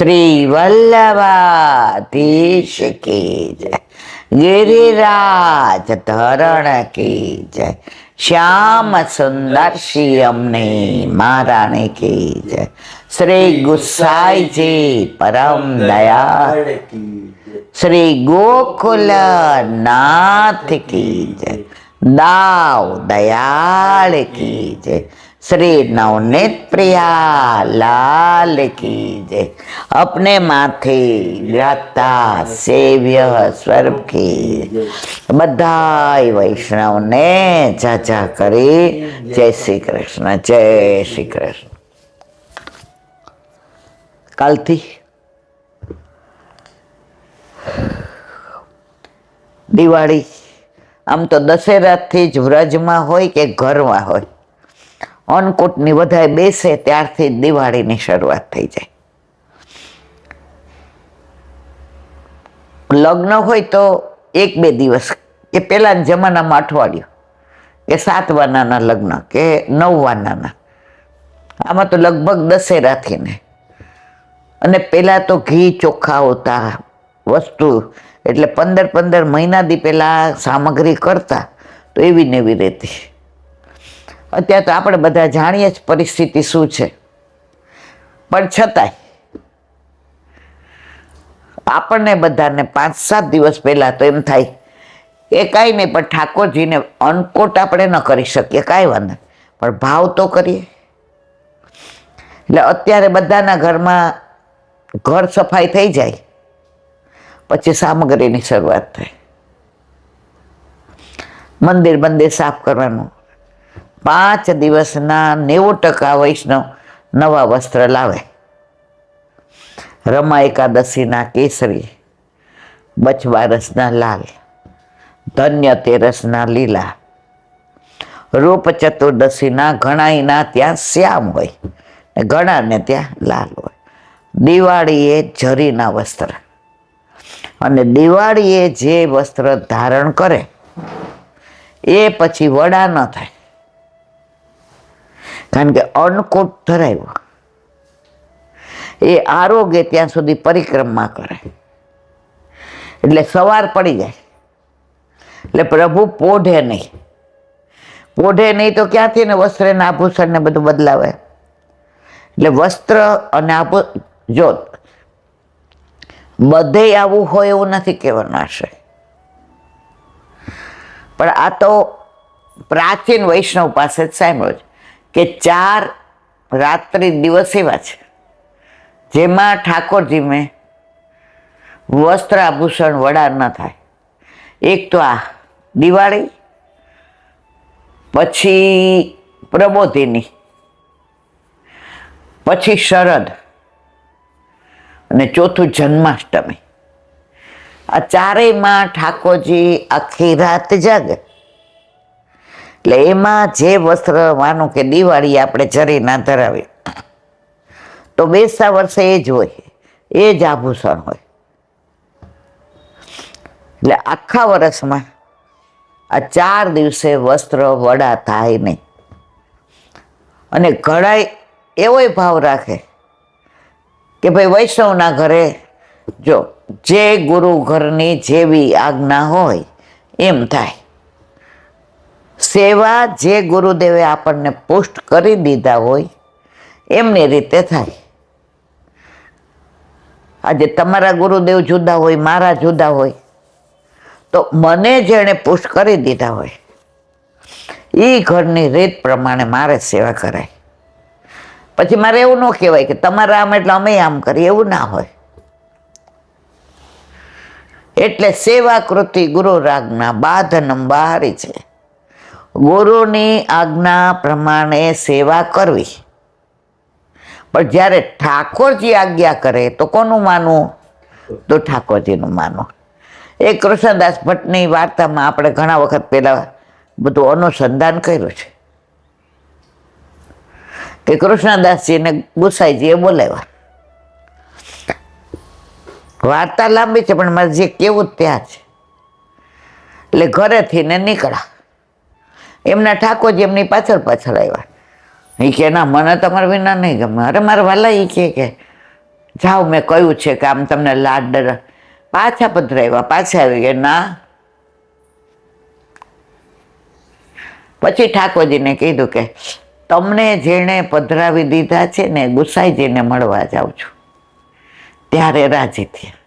શ્રી વલ્લભાધીશ કી જય, गिरिराज धरण की जय, श्याम सुंदर श्री अमने महारानी की जय, श्री गुसाई जी परम दयाल की, श्री गोकुल नाथ की जय, दाव दयाल की जय, श्री नवनीत प्रिया लाल की जय, अपने माथे व्याता सेव्य स्वरूप की बधाई वैष्णव ने चाचा करे। जय श्री कृष्ण, जय श्री कृष्ण। कालथी दिवाળી આમ તો દશેરાથી જ વ્રજમાં હોય કે ઘરમાં હોય, અન્નકૂટની વધારે બેસે ત્યારથી જ દિવાળીની શરૂઆત થઈ જાય. લગ્ન હોય તો 1-2 દિવસ કે પહેલાના જમાનામાં અઠવાડિયું કે 7 વાનાના લગ્ન કે 9 વાનાના, આમાં તો લગભગ દશેરાથી ને. અને પહેલાં તો ઘી ચોખા હોતા વસ્તુ, એટલે 15 મહિનાથી પહેલાં સામગ્રી કરતા, તો એવી ને એવી રહેતી. અત્યારે તો આપણે બધા જાણીએ જ પરિસ્થિતિ શું છે, પણ છતાંય આપણને બધાને 5-7 દિવસ પહેલાં તો એમ થાય કે કાંઈ નહીં, પણ ઠાકોરજીને અન્નકૂટ આપણે ન કરી શકીએ, કાંઈ વાંધો, પણ ભાવ તો કરીએ. એટલે અત્યારે બધાના ઘરમાં ઘર સફાઈ થઈ જાય પછી સામગ્રીની શરૂઆત થાય. મંદિર સાફ કરવાનું. 5 દિવસના 90% વૈષ્ણવ નવા વસ્ત્ર લાવે. રમા એકાદશીના કેસરી, બચબારસના લાલ, ધન્યતેરસના લીલા, રૂપ ચતુર્દશીના ઘણાયના ત્યાં શ્યામ હોય, ઘણાને ત્યાં લાલ હોય. દિવાળીએ જરીના વસ્ત્ર, અને દિવાળીએ જે વસ્ત્ર ધારણ કરે એ પછી વડા ન થાય, કારણ કે અન્નકૂટ ધરાવ્યો એ આરોગ્ય ત્યાં સુધી પરિક્રમા કરે, એટલે સવાર પડી જાય. એટલે પ્રભુ પોઢે નહીં. પોઢે નહીં તો ક્યાંથી ને વસ્ત્ર ને આભૂષણ ને બધું બદલાવે. એટલે વસ્ત્ર અને જો બધે આવું હોય એવું નથી કહેવાનું આશય, પણ આ તો પ્રાચીન વૈષ્ણવ પાસે જ સાંભળ્યું છે કે 4 રાત્રિ દિવસ એવા છે જેમાં ઠાકોરજી મેં વસ્ત્ર આભૂષણ વડા ન થાય. એક તો આ દિવાળી, પછી પ્રબોધિની, પછી શરદ, અને ચોથું જન્માષ્ટમી. આ ચારેયમાં ઠાકોરજી આખી રાત જાગે. એટલે એમાં જે વસ્ત્ર, માનો કે દિવાળી આપણે જરી ના ધરાવીએ તો બેસતા વર્ષે એ જ હોય, એ જ આભૂષણ હોય. એટલે આખા વર્ષમાં આ 4 દિવસે વસ્ત્ર વડા થાય નહીં. અને ઘણાય એવોય ભાવ રાખે કે ભાઈ વૈષ્ણવના ઘરે જો જે ગુરુ ઘરની જેવી આજ્ઞા હોય એમ થાય. સેવા જે ગુરુદેવે આપણને પુષ્ટ કરી દીધા હોય એમની રીતે થાય. આજે તમારા ગુરુદેવ જુદા હોય, મારા જુદા હોય, તો મને જેણે પુષ્ટ કરી દીધા હોય એ ઘરની રીત પ્રમાણે મારે સેવા કરાય. પછી મારે એવું ન કહેવાય કે તમારા આમ એટલે અમે આમ કરીએ, એવું ના હોય. એટલે સેવા કૃતિ ગુરુ આજ્ઞા બાધનમ બહારી છે. ગુરુની આજ્ઞા પ્રમાણે સેવા કરવી. પણ જ્યારે ઠાકોરજી આજ્ઞા કરે તો કોનું માનવું? તો ઠાકોરજીનું માનવું. એ કૃષ્ણદાસ ભટ્ટની વાર્તામાં આપણે ઘણા વખત પહેલાં બધું અનુસંધાન કર્યું છે કે કૃષ્ણદાસજીને ગુસાઈજીએ બોલાવ્યા. વાર્તા લાંબી છે પણ મારે જે કેવું ત્યાં છે. એટલે ઘરેથી ને નીકળ્યા. એમના ઠાકોરજી એમની પાછળ આવ્યા. એ કે ના, મને તમારા વિના નહીં ગમે. અરે મારા વાલા, એ કે જાઓ મેં કહ્યું છે કે આમ તમને લાડ પાછા પધરાવ્યા, પાછા આવી ગયા. ના. પછી ઠાકોરજીને કીધું કે તમને જેણે પધરાવી દીધા છે ને ગુસાઈજીને મળવા જાઉં છું. ત્યારે રાજી થયા.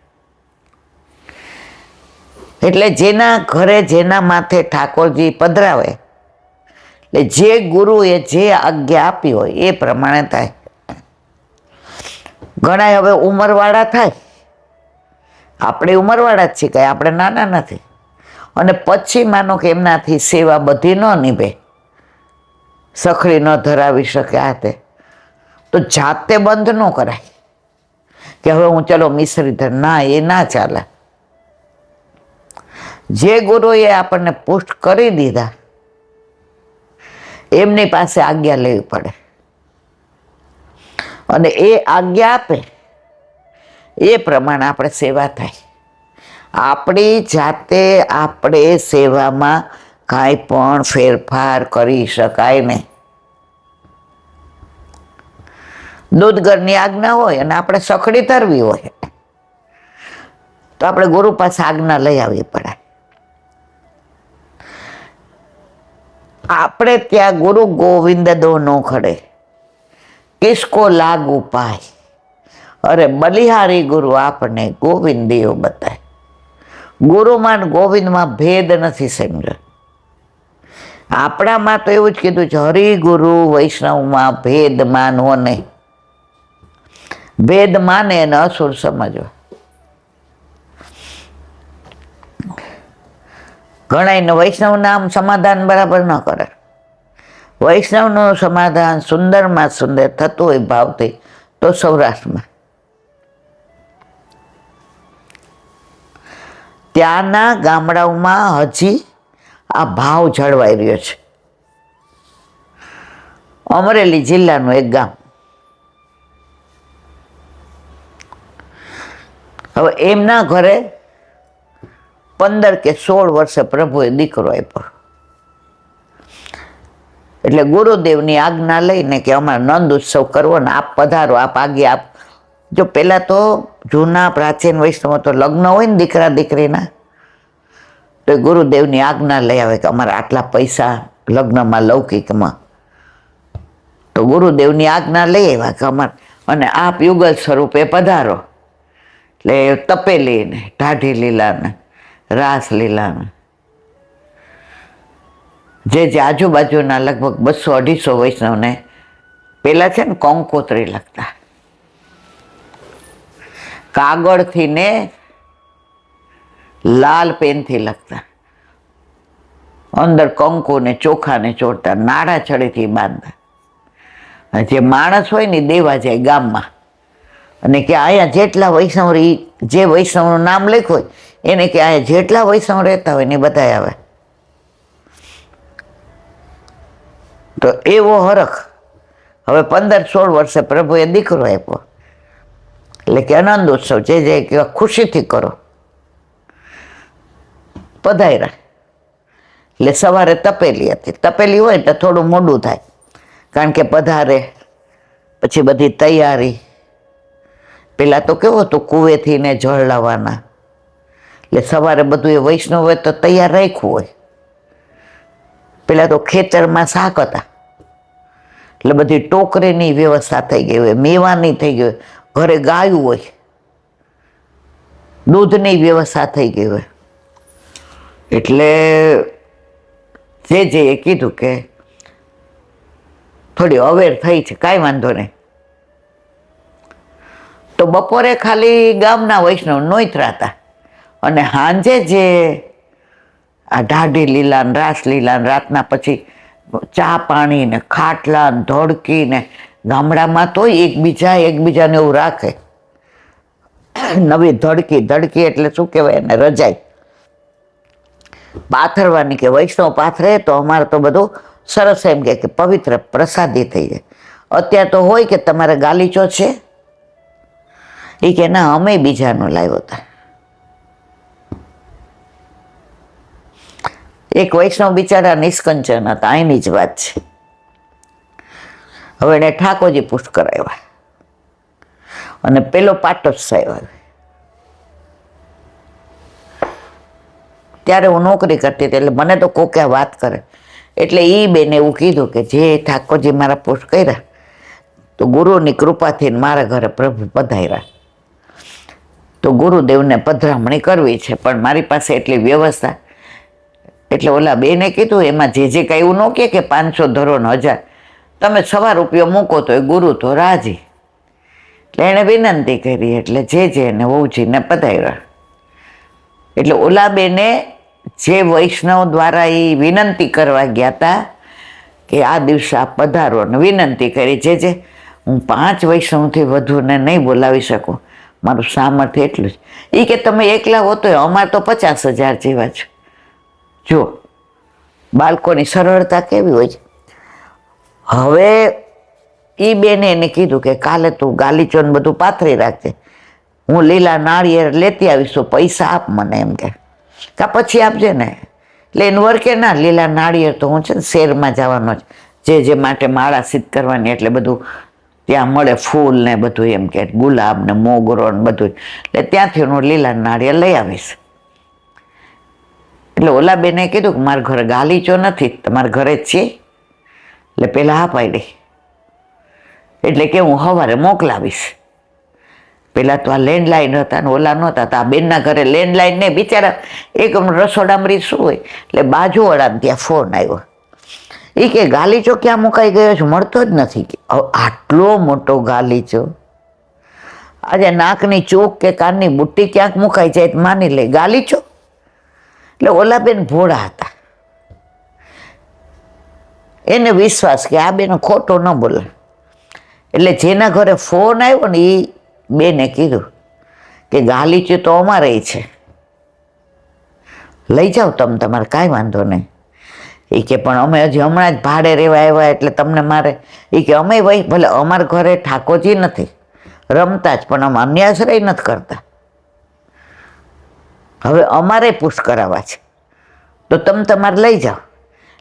એટલે જેના ઘરે જેના માથે ઠાકોરજી પધરાવે, એટલે જે ગુરુએ જે આજ્ઞા આપી હોય એ પ્રમાણે થાય. ઘણા હવે ઉંમરવાળા થાય, આપણે ઉંમરવાળા જ છીએ, કાંઈ આપણે નાના નથી. અને પછી માનો કે એમનાથી સેવા બધી ન નીભે, સખડી ન ધરાવી શકે આ તે, તો જાતે બંધ ન કરાય કે હવે હું ચલો મિશ્રી ધર. ના, એ ના ચાલે. જે ગુરુએ આપણને પુષ્ટ કરી દીધા એમની પાસે આજ્ઞા લેવી પડે, અને એ આજ્ઞા આપે એ પ્રમાણે આપણે સેવા થાય. આપણી જાતે આપણે સેવામાં કાંઈ પણ ફેરફાર કરી શકાય નહીં. દૂધગરની આજ્ઞા હોય અને આપણે સખડી ધરવી હોય તો આપણે ગુરુ પાસે આજ્ઞા લઈ આવવી પડે. આપણે ત્યાં ગુરુ ગોવિંદ દો નો ખડે, કિસકો લાગુ પાય. અરે બલિહારી ગુરુ આપણને ગોવિંદ દેવ બતાય. ગુરુમાં ગોવિંદમાં ભેદ નથી સમજો. આપણામાં તો એવું જ કીધું છે, હરિગુરુ વૈષ્ણવમાં ભેદ માનવો નહીં. ભેદ માને અને અસુર સમજવો. ઘણા વૈષ્ણવ નામ સમાધાન બરાબર ન કરે. વૈષ્ણવનું સમાધાન સુંદરમાં સુંદર થતું હોય ભાવથી તો સૌરાષ્ટ્રમાં. ત્યાંના ગામડાઓમાં હજી આ ભાવ જળવાઈ રહ્યો છે. અમરેલી જિલ્લાનું એક ગામ, હવે એમના ઘરે 15 કે 16 વર્ષે પ્રભુએ દીકરો આપ્યો. એટલે ગુરુદેવની આજ્ઞા લઈને કે અમારે નંદ ઉત્સવ કરવો ને આપ પધારો, આપ આગે આપ. જો પેલા તો જૂના પ્રાચીન વૈષ્ણવ તો લગ્ન હોય ને દીકરા દીકરીના, તો ગુરુદેવની આજ્ઞા લઈ આવે કે અમારે આટલા પૈસા લગ્નમાં લૌકિકમાં, તો ગુરુદેવની આજ્ઞા લઈ આવ્યા કે અમારે, અને આપ યુગલ સ્વરૂપે પધારો. એટલે તપેલી ને ઢાઢી લીલા ને રાસલીલા ને જે આજુબાજુના લગભગ 200-250 વૈષ્ણવને પેલા છે ને કંકોત્રી લખતા, કાગળથી ને લાલ પેનથી લખતા, અંદર કંકુ ને ચોખા ને ચોડતા, નાડા છડીથી બાંધતા. જે માણસ હોય ને દેવા જાય ગામમાં, અને કે અહીંયા જેટલા વૈષ્ણવ, જે વૈષ્ણવનું નામ લખ્યું હોય એને કે અહીંયા જેટલા વૈષ્ણવ રહેતા હોય ને બધા આવે. તો એવો હરખ. હવે 15-16 વર્ષે પ્રભુએ દીકરો આપ્યો, એટલે કે આનંદ ઉત્સવ જે કે ખુશીથી કરો. પધાર્યા એટલે સવારે તપેલી હતી. તપેલી હોય એટલે થોડું મોડું થાય, કારણ કે પધારે પછી બધી તૈયારી. પેલા તો કેવું હતું, કુવેથી ને જળ લાવવાના, એટલે સવારે બધું એ વૈષ્ણવ હોય તો તૈયાર રાખ્યું હોય. પેલા તો ખેતરમાં શાક હતા, એટલે બધી ટોકરીની વ્યવસ્થા થઈ ગઈ હોય, મેવાની થઈ ગઈ હોય, ઘરે ગાયું હોય, દૂધની વ્યવસ્થા થઈ ગઈ હોય. એટલે જે એ કીધું કે થોડી અવેર થઈ છે, કાંઈ વાંધો નહીં. તો બપોરે ખાલી ગામના વૈષ્ણવ નોતરાતા, અને સાંજે જે આ ઢાઢી લીલા ને રાસ લીલા ને રાતના પછી ચા પાણી ને ખાટલા ને ધડકી ને, ગામડામાં તો એકબીજાને એવું રાખે. નવી ધડકી એટલે શું કહેવાય એને, રજાઈ પાથરવાની, કે વૈષ્ણવ પાથરે તો અમારે તો બધું સરસ એમ કે પવિત્ર પ્રસાદી થઈ જાય. અત્યારે તો હોય કે તમારે ગાલીચો છે, એ કે ના અમે બીજાનો લાવ્યો હતા. એક વૈષ્ણવ બિચારા નિષ્કંચન હતા, અહીંની જ વાત છે. હવે એને ઠાકોરજી પુષ્ટ કરાવ્યા, અને પેલો પાટોત્સવ આવ્યો. ત્યારે હું નોકરી કરતી હતી, એટલે મને તો કોકે વાત કરે એટલે એ બેને એવું કીધું કે જે ઠાકોરજી મારા પોસ્ટ કર્યા તો ગુરુની કૃપાથી મારા ઘરે પ્રભુ પધાર્યા, તો ગુરુદેવને પધરામણી કરવી છે, પણ મારી પાસે એટલી વ્યવસ્થા. એટલે ઓલા બેને કીધું એમાં જે કાંઈ એવું ન કે 500 ધરો ને 1000, તમે ₹1 મૂકો તો એ ગુરુ તો રાજી. એટલે એણે વિનંતી કરી એટલે જે એને વહુજીને પધાર્યા. એટલે ઓલા બેને જે વૈષ્ણવ દ્વારા એ વિનંતી કરવા ગયા હતા કે આ દિવસે આપ પધારો અને વિનંતી કરી, જે હું 5 વૈષ્ણવથી વધુને નહીં બોલાવી શકું, મારું સામર્થ્ય એટલું જ. એ કે તમે એકલા હો તો અમારે તો 50,000 જેવા છે. જો બાળકોની સરળતા કેવી હોય છે. હવે એ બેને એને કીધું કે કાલે તું ગાલીચોને બધું પાથરી રાખજે, હું લીલા નાળિયેર લેતી આવીશ, તો પૈસા આપ મને, એમ કે કા પછી આપજે ને. એટલે એનું વર્કે ના, લીલા નાળિયેર તો હું છે ને શેરમાં જવાનો જ, જે માટે માળા સિદ્ધ કરવાની, એટલે બધું ત્યાં મળે, ફૂલ ને બધું, એમ કે ગુલાબ ને મોગરો ને બધું, એટલે ત્યાંથી હું લીલા નાળિયેર લઈ આવીશ. એટલે ઓલા બેને કીધું કે મારા ઘરે ગાલીચો નથી, તમારા ઘરે જ છે? એટલે પેલા હા પાડી, એટલે કે હું સવારે મોકલાવીશ. પેલા તો આ લેન્ડલાઈન હતા ને ઓલા નહોતા, તો આ બેનના ઘરે લેન્ડલાઈન ને બિચારા એક રસોડામરી શું હોય, એટલે બાજુવાળાને ત્યાં ફોન આવ્યો. એ કે ગાલીચો ક્યાં મુકાઈ ગયો છે, મળતો જ નથી. આટલો મોટો ગાલીચો, આજે નાકની ચોક કે કાનની બુટ્ટી ક્યાંક મુકાઈ જાય માની લે, ગાલીચો. એટલે ઓલા બેન ભોળા હતા, એને વિશ્વાસ કે આ બેનો ખોટો ન બોલે. એટલે જેના ઘરે ફોન આવ્યો ને એ બેને કીધું કે ગાલીચું તો અમારે છે, લઈ જાઓ તમે, તમારે કાંઈ વાંધો નહીં. એ કે પણ અમે હજી હમણાં જ ભાડે રહેવા આવ્યા એટલે તમને મારે, એ કે અમે ભાઈ ભલે અમારા ઘરે ઠાકોરજી નથી રમતા જ, પણ અમે અન્યાશ્રય નથી કરતા, હવે અમારે પુશ કરાવવા છે, તો તમે તમારે લઈ જાઓ.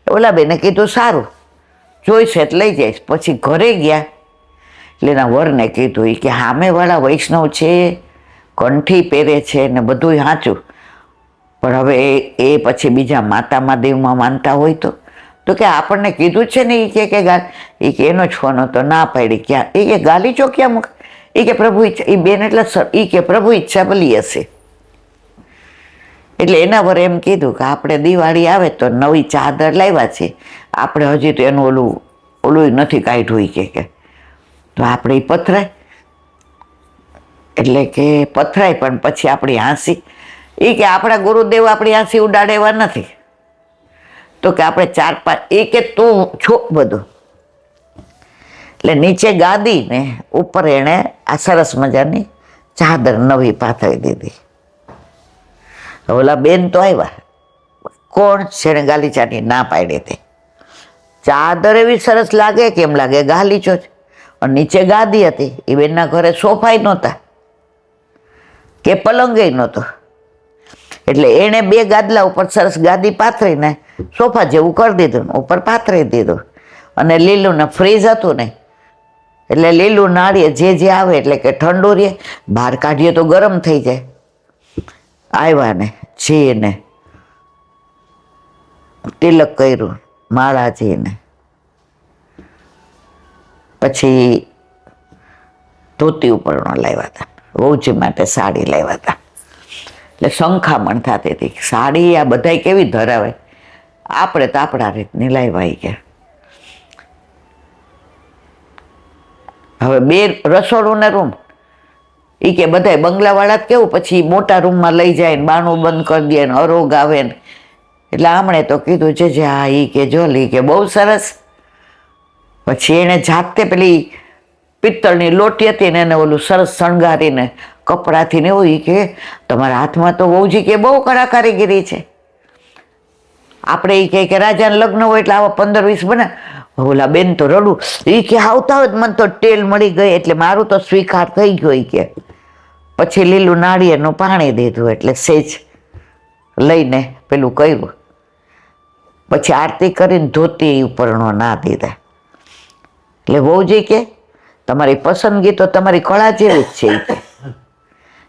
ઓલા બેને કીધું સારું, જોઈશે એટલે લઈ જઈશ. પછી ઘરે ગયા એટલે એના વરને કીધું, એ કે સામેવાળા વૈષ્ણવ છે, કંઠી પહેરે છે ને બધું સાચું, પણ હવે એ પછી બીજા માતા મહાદેવમાં માનતા હોય તો કે આપણને કીધું છે ને, એ કે એનો જ ફોન હતો, ના પાડી. ક્યાં? એ કે ગાલીચો ક્યાં મૂક? એ કે પ્રભુ ઈચ્છા, એ બેન એટલે એ કે પ્રભુ ઈચ્છા ભલી હશે. એટલે એના પર એમ કીધું કે આપણે દિવાળી આવે તો નવી ચાદર લાવ્યા છે, આપણે હજી તો એનું ઓલું નથી કાઢ્યું, કે તો આપણે એ પથરાય. એટલે કે પથરાય, પણ પછી આપણી હાંસી, એ કે આપણા ગુરુદેવ આપણી હાંસી ઉડાડે એવા નથી, તો કે આપણે 4-5, એ કે તું છો બધું. એટલે નીચે ગાદી ને ઉપર એણે આ સરસ મજાની ચાદર નવી પાથરી દીધી. ઓલા બેન તો આવ્યા, કોણ છે ગાલીચાની ના પાડી હતી. ચાદર એવી સરસ લાગે, કેમ લાગે ગાલીચો જ. અને નીચે ગાદી હતી. એ બેનના ઘરે સોફાય નહોતા કે પલંગે નહોતો, એટલે એણે 2 ગાદલા ઉપર સરસ ગાદી પાથરીને સોફા જેવું કરી દીધું, ઉપર પાથરી દીધું. અને લીલું ને ફ્રીજ હતું ને, એટલે લીલું નાળિયેર જે આવે એટલે કે ઠંડુ રહે, બહાર કાઢીએ તો ગરમ થઈ જાય. આવ્યા ને જીને તિલક કર્યું માળાજીને, પછી ધોતી ઉપરનો લાવ્યા હતા, વહુજી માટે સાડી લાવ્યા હતા. એટલે શંખામણ થતી હતી, સાડી આ બધાય કેવી ધરાવે, આપણે તો આપણા રીતની લાવ્યા. કે હવે 2 રસોડું ને રૂમ, એ કે બધાય બંગલાવાળા જ કેવું પછી મોટા રૂમમાં લઈ જાય ને બાણું બંધ કરી દે ને અરોગ આવે ને, એટલે આમણે તો કીધું છે હા, એ કે જો લી કે બહુ સરસ. પછી એને જાતે પેલી પિત્તળની લોટી હતી ને એને ઓલું સરસ શણગારીને કપડાથી ને એવું, કે તમારા હાથમાં તો વહુજી કે બહુ કળાકારીગીરી છે. આપણે એ કે રાજાને લગ્ન હોય એટલે આવા 15-20 બને. ઓલા બેન તો રડું, એ કે આવતા હોય મને તો ટેલ મળી ગઈ, એટલે મારું તો સ્વીકાર થઈ ગયો. કે પછી લીલું નાળિયેરનું પાણી દીધું, એટલે સેજ લઈને પેલું કર્યું. પછી આરતી કરીને ધોતી ઉપરનો ના દીધા. એટલે વહુજી કે તમારી પસંદગી તો તમારી કળા જેવી જ છે. ઈ કે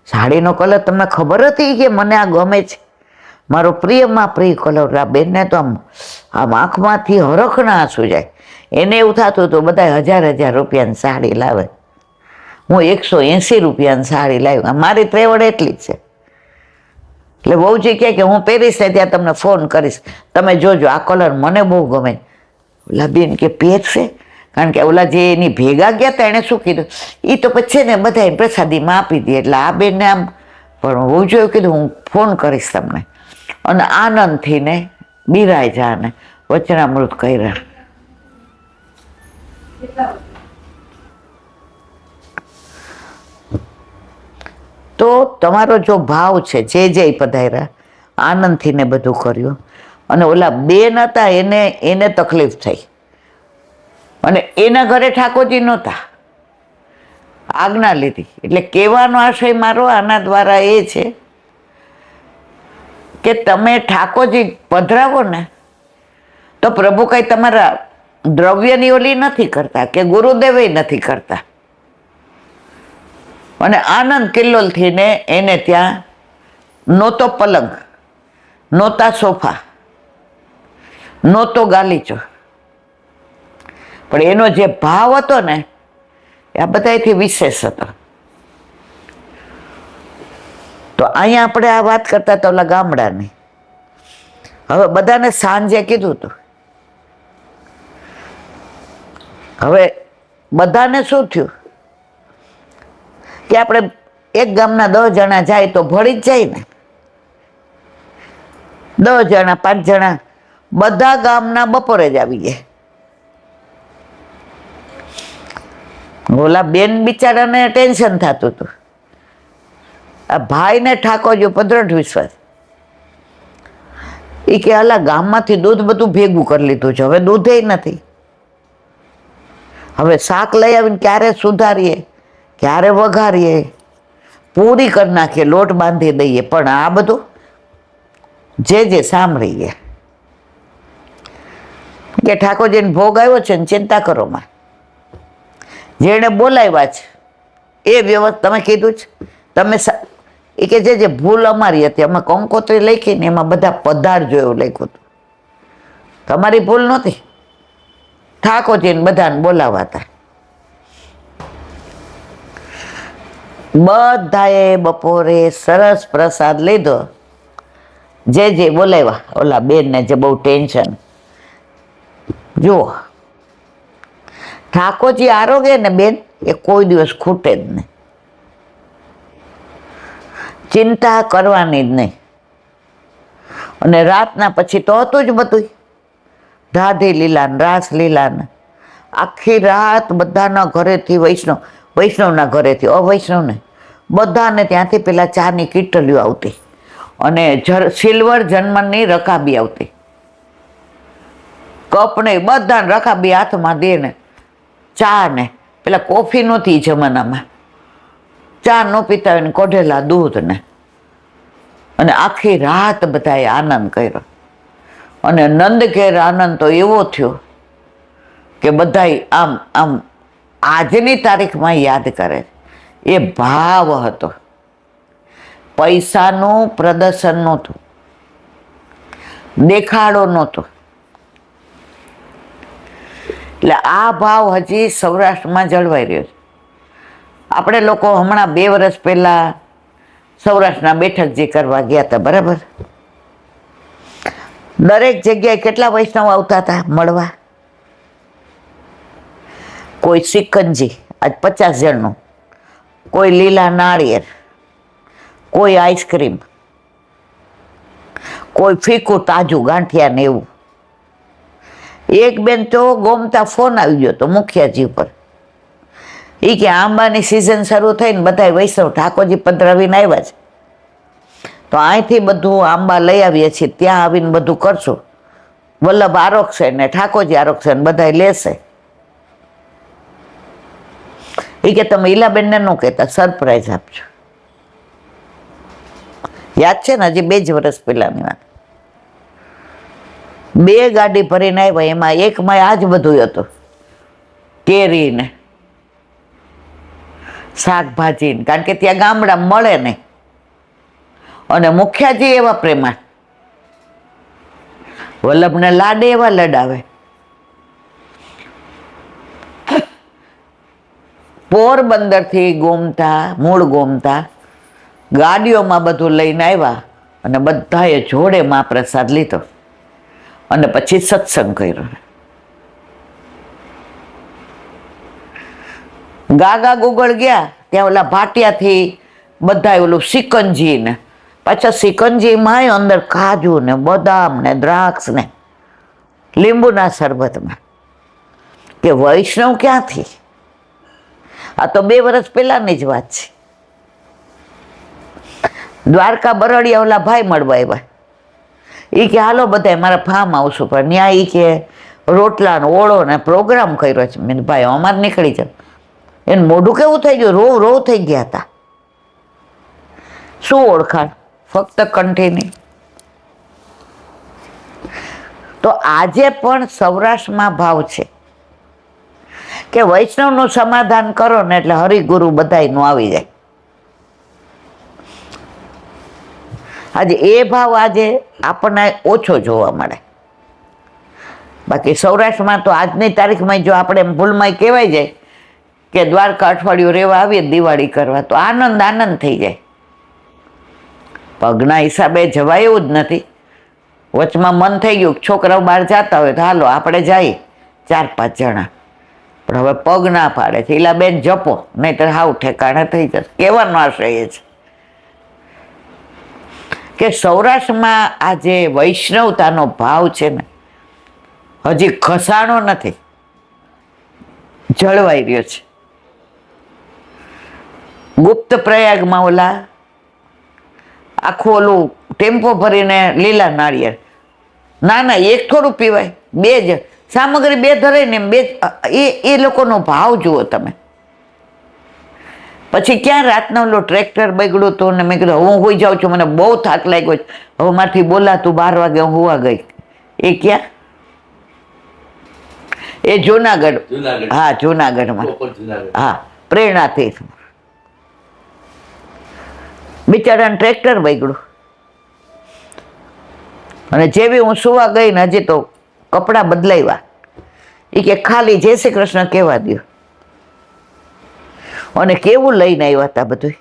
સાડીનો કલર તમને ખબર હતી કે મને આ ગમે છે, મારો પ્રિયમાં પ્રિય કલર. આ બેનને તો આમ આંખમાંથી હરખના આંસુ જાય. એને એવું થતું હતું બધા 1000 રૂપિયાની સાડી લાવે, હું 180 રૂપિયાની સાડી લાવી. મારી ત્રેવડ એટલી જ છે. એટલે બહુજી કહે કે હું પહેરીશ ને ત્યાં તમને ફોન કરીશ, તમે જોજો આ કલર મને બહુ ગમે. ઓલા બેન કે પહેરશે? કારણ કે ઓલા જે એની ભેગા ગયા હતા એણે શું કીધું, એ તો પછી ને બધા પ્રસાદીમાં આપી દે. એટલે આ બેનને આમ પણ હું જોયું, કીધું હું ફોન કરીશ તમને. અને આનંદથી ને બિરાય જાને વચનામૃત કર્યા. તો તમારો જો ભાવ છે, જે પધાર્યા આનંદથી ને બધું કર્યું. અને ઓલા બેન હતા એને તકલીફ થઈ, અને એના ઘરે ઠાકોરજી નહોતા, આજ્ઞા લીધી. એટલે કહેવાનો આશય મારો આના દ્વારા એ છે કે તમે ઠાકોરજી પધરાવો ને તો પ્રભુ કઈ તમારા દ્રવ્યની ઓલી નથી કરતા કે ગુરુદેવે નથી કરતા. અને આનંદ કિલ્લોલ થઈને એને ત્યાં નહોતો પલંગ, નહોતા સોફા, નહોતો ગાલીચો, પણ એનો જે ભાવ હતો ને એ આ બધાથી વિશેષ હતો. તો અહીંયા આપણે આ વાત કરતા હતા ઓલા ગામડાની. હવે બધાને સાંજે કીધું હતું. હવે બધાને શું થયું કે આપણે એક ગામના 10 જણા જાય તો ભળી જ જાય ને. 10 જણા 5 જણા બધા ગામના બપોરે જ આવી ગયા. ઓલા બેન બિચારાને ટેન્શન થતું હતું. આ ભાઈને ઠાકોરજી ઉપર દ્રઢ વિશ્વાસ. એ કે આલા ગામમાંથી દૂધ બધું ભેગું કરી લીધું છે, હવે દૂધે નથી. હવે શાક લઈ આવીને ક્યારે સુધારીએ, ક્યારે વઘારીએ, પૂરી કરી નાખીએ, લોટ બાંધી દઈએ, પણ આ બધું જે સાંભળીએ કે ઠાકોરજીને ભોગ આવ્યો છે ને ચિંતા કરો માં. જેણે બોલાવ્યા છે એ વ્યવસ્થા તમે કીધું છે, તમે એ કે જે ભૂલ અમારી હતી, અમે કંકોત્રી લખી ને એમાં બધા પધારજો એવું લખ્યું હતું. તમારી ભૂલ નહોતી, ઠાકોરજીને બધાને બોલાવાતા. બધાએ બપોરે સરસ પ્રસાદ લીધો. જે બોલાવ્યા ઓલા બેનને જે બહુ ટેન્શન. જુઓ ઠાકોરજી આરોગ્ય ને બેન એ કોઈ દિવસ ખૂટે જ નહીં, ચિંતા કરવાની જ નહીં. અને રાતના પછી તો હતું જ બધું ધાધી લીલા ને રાસ લીલા ને આખી રાત બધાના ઘરેથી વૈષ્ણવના ઘરેથી અવૈષ્ણવ ને બધાને ત્યાંથી પેલા ચાની કીટલીઓ આવતી અને સિલ્વર જન્મની રકાબી આવતી. કપ ને બધાને રકાબી હાથમાં દે ને ચા ને પેલા કોફી નહોતી જમાનામાં, ચા ન પીતા હોય ને કઢેલા દૂધ ને. અને આખી રાત બધાએ આનંદ કર્યો. અને નંદ ઘેર આનંદ તો એવો થયો કે બધાય આમ આજની તારીખમાં યાદ કરે. એ ભાવ હતો, પૈસાનું પ્રદર્શન નહોતું, દેખાડો નહોતો. એટલે આ ભાવ હજી સૌરાષ્ટ્રમાં જળવાઈ રહ્યો છે. આપણે લોકો હમણાં 2 વર્ષ પહેલા સૌરાષ્ટ્રના બેઠકજી કરવા ગયા હતા, બરાબર? દરેક જગ્યાએ કેટલા વૈષ્ણવ આવતા હતા મળવા. કોઈ સિકંજી આજ 50 જણનું, કોઈ લીલા નાળિયેર, કોઈ આઈસ્ક્રીમ, કોઈ ફીકું તાજું ગાંઠિયા ને એવું. એક બેન તો ગોમતા ફોન આવી ગયો તો મુખિયાજી ઉપર. એ કે આંબાની સિઝન શરૂ થઈને બધા વૈષ્ણવ ઠાકોરજી પધરાવીને આવ્યા છે, તો અહીંથી બધું આંબા લઈ આવીએ છીએ, ત્યાં આવીને બધું કરશું. વલ્લભ આરોગશે ને ઠાકોરજી આરોગશે ને બધા લેશે. એ કે તમે ઈલાબેનને ન કહેતા, સરપ્રાઈઝ આપજો. યાદ છે ને, હજી 2 જ વર્ષ પહેલાની વાત. 2 ગાડી ભરીને આવ્યા, એમાં એકમાં આ જ બધું હતું, કેરી ને શાકભાજી, કારણ કે ત્યાં ગામડા મળે નહીં. અને મુખ્યાજી એવા પ્રેમાળ, વલ્લભને લાડે એવા લડાવે. પોરબંદરથી ગોમતા, મૂળ ગોમતા ગાડીઓમાં બધું લઈને આવ્યા અને બધાએ જોડે મહાપ્રસાદ લીધો અને પછી સત્સંગ કર્યો. ગાગા ગુગળ ગયા ત્યાં ઓલા ભાટિયાથી બધા ઓલું સિકંજી ને પાછા સિકંજીમાં અંદર કાજુ ને બદામ ને દ્રાક્ષ ને લીંબુના શરબતમાં. કે વૈષ્ણવ ક્યાંથી? આ તો 2 વર્ષ પહેલાની જ વાત છે. દ્વારકા બરડિયા ઓલા ભાઈ મળવા આવ્યા. એ કે હાલો બધા મારા ફાર્મ હાઉસ ઉપર. ત્યાં એ કે રોટલા ને ઓળો ને પ્રોગ્રામ કર્યો છે. મેં ભાઈ અમારે નીકળી જાવ. એને મોઢું કેવું થઈ ગયું, રોવ રોવ થઈ ગયા હતા. શું ઓળખાણ? ફક્ત કંઠીની. તો આજે પણ સૌરાષ્ટ્રમાં ભાવ છે કે વૈષ્ણવનું સમાધાન કરો ને એટલે હરિગુરુ બધાયનું આવી જાય. આજે એ ભાવ આજે આપણને ઓછો જોવા મળે. બાકી સૌરાષ્ટ્રમાં તો આજની તારીખમાં જો આપણે ભૂલમાં કહેવાય જાય કે દ્વારકા અઠવાડિયું રહેવા આવીએ દિવાળી કરવા, તો આનંદ આનંદ થઈ જાય. પગના હિસાબે જવાય એવું જ નથી. વચમાં મન થઈ ગયું છોકરાઓ બહાર જતા હોય તો હાલો આપણે જઈએ 4-5 જણા, પણ હવે પગ ના પાડે છે. એલા બેન જપો, નહીતર હાવ ઠેકાણે થઈ જશે. કહેવાનો આશય એ છે કે સૌરાષ્ટ્રમાં આજે વૈષ્ણવતાનો ભાવ છે ને હજી ઘસાણો નથી, જળવાઈ રહ્યો છે. ગુપ્ત પ્રયાગમાં ઓલા આખું ઓલું ટેમ્પો ભરીને લીલા નાળિયેર, ના ના એક થોડું પીવાય, 2 જ સામગ્રી 2 ધરે ને 2. એ લોકોનો ભાવ જુઓ તમે. પછી ક્યાં રાતનો ઓલો ટ્રેક્ટર બગડ્યું હતું ને મેં કીધું હું હોઈ જાઉં છું, મને બહુ થાક લાગ્યો છે, હવે મારથી બોલાતું 12 વાગે હું હોવા ગઈ. એ ક્યાં? એ જુનાગઢ. હા, જુનાગઢમાં. હા, પ્રેરણાથી બિચારાને ટ્રેક્ટર બગડ્યું અને જેવી હું સુવા ગઈ ને હજી તો કપડાં બદલાવ્યા. એ કે ખાલી જય શ્રી કૃષ્ણ કહેવા દો. અને કેવું લઈને આવ્યા હતા બધું,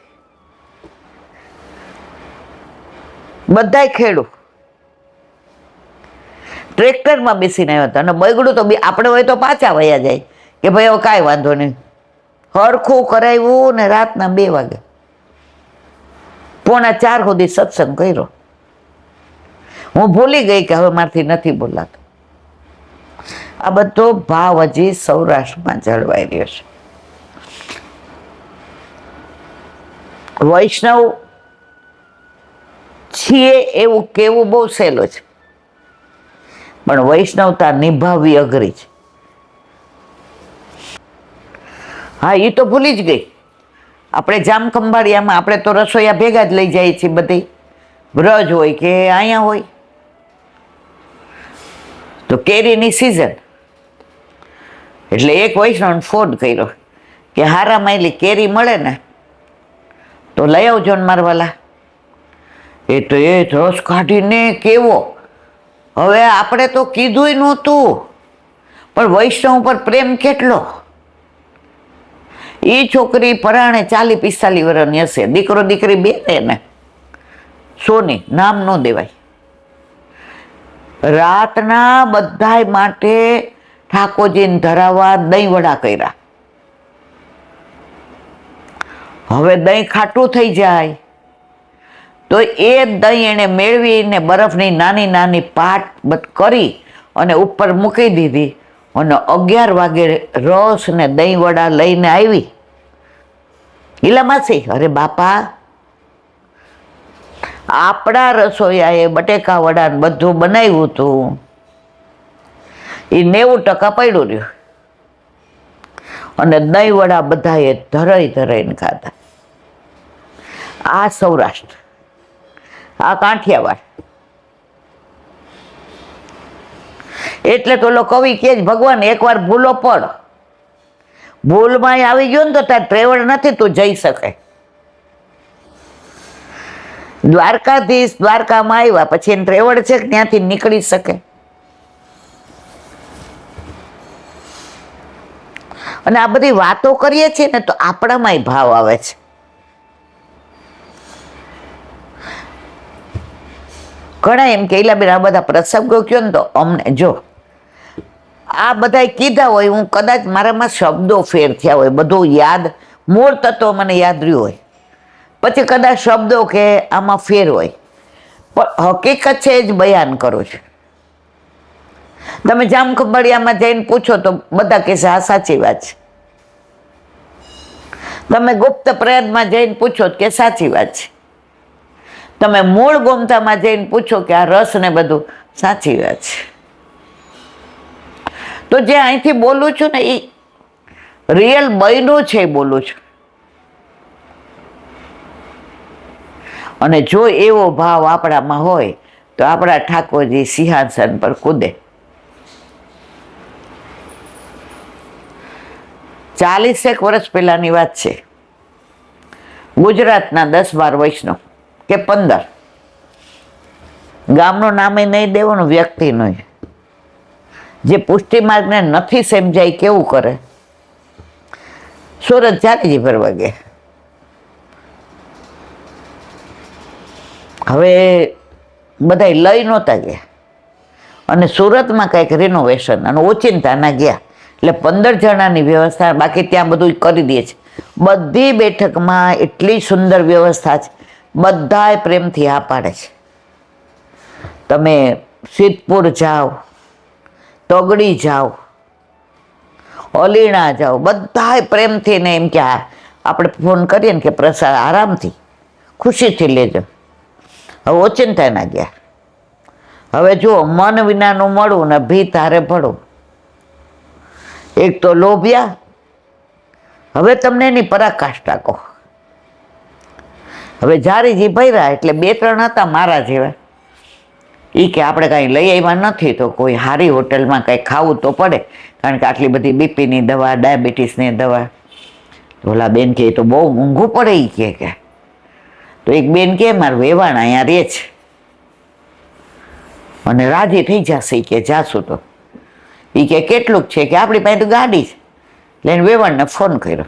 બધાય ખેડૂ ટ્રેક્ટરમાં બેસીને આવ્યા હતા. અને બગડું તો આપણે હોય તો પાછા વયા જાય કે ભાઈ હવે કાંઈ વાંધો નહીં. હરખું કરાવ્યું ને રાતના 2 વાગે 3:45 સુધી સત્સંગ કર્યો. હું ભૂલી ગઈ કે હવે મારથી નથી બોલાતો. આ બધો ભાવ હજી સૌરાષ્ટ્રમાં જળવાઈ રહ્યો છે. વૈષ્ણવ છીએ એવું કેવું બહુ સહેલું છે, પણ વૈષ્ણવતા નિભાવવી અઘરી છે. હા, એ તો ભૂલી જ ગઈ. આપણે જામખંભાળિયામાં આપણે તો રસોઈયા ભેગા જ લઈ જઈએ છીએ બધી, બ્રજ હોય કે અહીંયા હોય. તો કેરીની સિઝન એટલે એક વૈષ્ણવને ફોન કર્યો કે હારા માયલી કેરી મળે ને તો લઈ આવજો ને મારવાલા. એ તો એ રસ કાઢીને કેવો, હવે આપણે તો કીધુંય નહોતું, પણ વૈષ્ણવ પર પ્રેમ કેટલો. એ છોકરી પરાણે 40-45 વર્ષની હશે, દીકરો દીકરી 2 ને. સોની નામ ન દેવાય. રાતના બધાય માટે ઠાકોરજીને ધરાવવા દહીં વડા કર્યા. હવે દહીં ખાટું થઈ જાય તો એ દહીં એને મેળવીને બરફની નાની નાની પાટ કરી અને ઉપર મૂકી દીધી અને 11 વાગે રસ ને દહીં વડા લઈને આવી. ઈલા માસી, અરે બાપા, આપણા રસોઈયાએ બટેકા વડા બધું બનાવ્યું હતું, એ 90% પડ્યું રહ્યું અને દહીં વડા બધાએ ધરાઈને ખાધા. આ સૌરાષ્ટ્ર, આ કાઠિયાવાડ. એટલે તો કવિ કે ભગવાન એકવાર ભૂલો પડ ભૂલમાં આવી ગયો ને તો તાર ટ્રેવલ નથી, તું જઈ શકે. દ્વારકાધીશ દ્વારકામાં આવ્યા પછી એને ટ્રેવલ છે કે ત્યાંથી નીકળી શકે? અને આ બધી વાતો કરીએ છીએ ને તો આપણામાંય ભાવ આવે છે. ઘણા એમ કે બેન આ બધા પ્રસંગો કયો ને તો અમને જો આ બધા કીધા હોય, હું કદાચ મારામાં શબ્દો ફેર થયા હોય, બધું યાદ, મૂળ તત્વ મને યાદ રહ્યું હોય, પછી કદાચ શબ્દો કે આમાં ફેર હોય, પણ હકીકત છે જ બયાન કરું છું. તમે જામખંભાળિયામાં જઈને પૂછો તો બધા કહેશે આ સાચી વાત છે. તમે ગુપ્ત પ્રયાગમાં જઈને પૂછો કે સાચી વાત છે. તમે મૂળ ગોમતામાં જઈને પૂછો કે આ રસ ને બધું સાચી વાત છે. તો જે અહીંથી બોલું છું ને એ રિયલ બન્યું છે બોલું છું. અને જો એવો ભાવ આપણામાં હોય તો આપણા ઠાકોરજી સિંહાસન પર કૂદે. 40 વર્ષ પહેલાની વાત છે. ગુજરાતના 10-12 વૈષ્ણવ કે 15, ગામનું નામે નહીં દેવાનું, વ્યક્તિનું, જે પુષ્ટિ માર્ગને નથી સમજાય કેવું કરે, સુરત ચાલીજી ફરવા ગયા. હવે બધા લઈ નહોતા ગયા અને સુરતમાં કંઈક રિનોવેશન અને ઓચિંતાના ગયા એટલે 15 જણાની વ્યવસ્થા, બાકી ત્યાં બધું કરી દે છે. બધી બેઠકમાં એટલી સુંદર વ્યવસ્થા છે, બધાય પ્રેમથી આ પાડે છે. તમે સિદ્ધપુર જાઓ, તગડી જાઓ, અલીણા જાઓ, બધાય પ્રેમથી ને એમ કે આપણે ફોન કરીએ ને કે પ્રસાદ આરામથી ખુશીથી લેજો. હવે ઓચિંતા ના ગયા. હવે જુઓ, મન વિનાનું મળવું ને ભીત હારે ભળવું. એક તો લોભ્યા. હવે તમને એની પરાકાષ્ઠા કહો. હવે જારીજી ભર્યા એટલે 2-3 હતા મારા જેવા, એ કે આપણે કાંઈ લઈ આવ્યા નથી તો કોઈ સારી હોટલમાં કંઈ ખાવું તો પડે, કારણ કે આટલી બધી બીપીની દવા, ડાયાબિટીસની દવા. ઓલા બેન કે તો બહુ મોંઘું પડે એ કે. તો એક બેન કે મારું વેવાણ અહીંયા રહે છે અને રાજી થઈ જશે કે જાશું તો. એ કે કેટલુંક છે કે આપણી પાસે તો ગાડી છે. એટલે એને વેવાણને ફોન કર્યો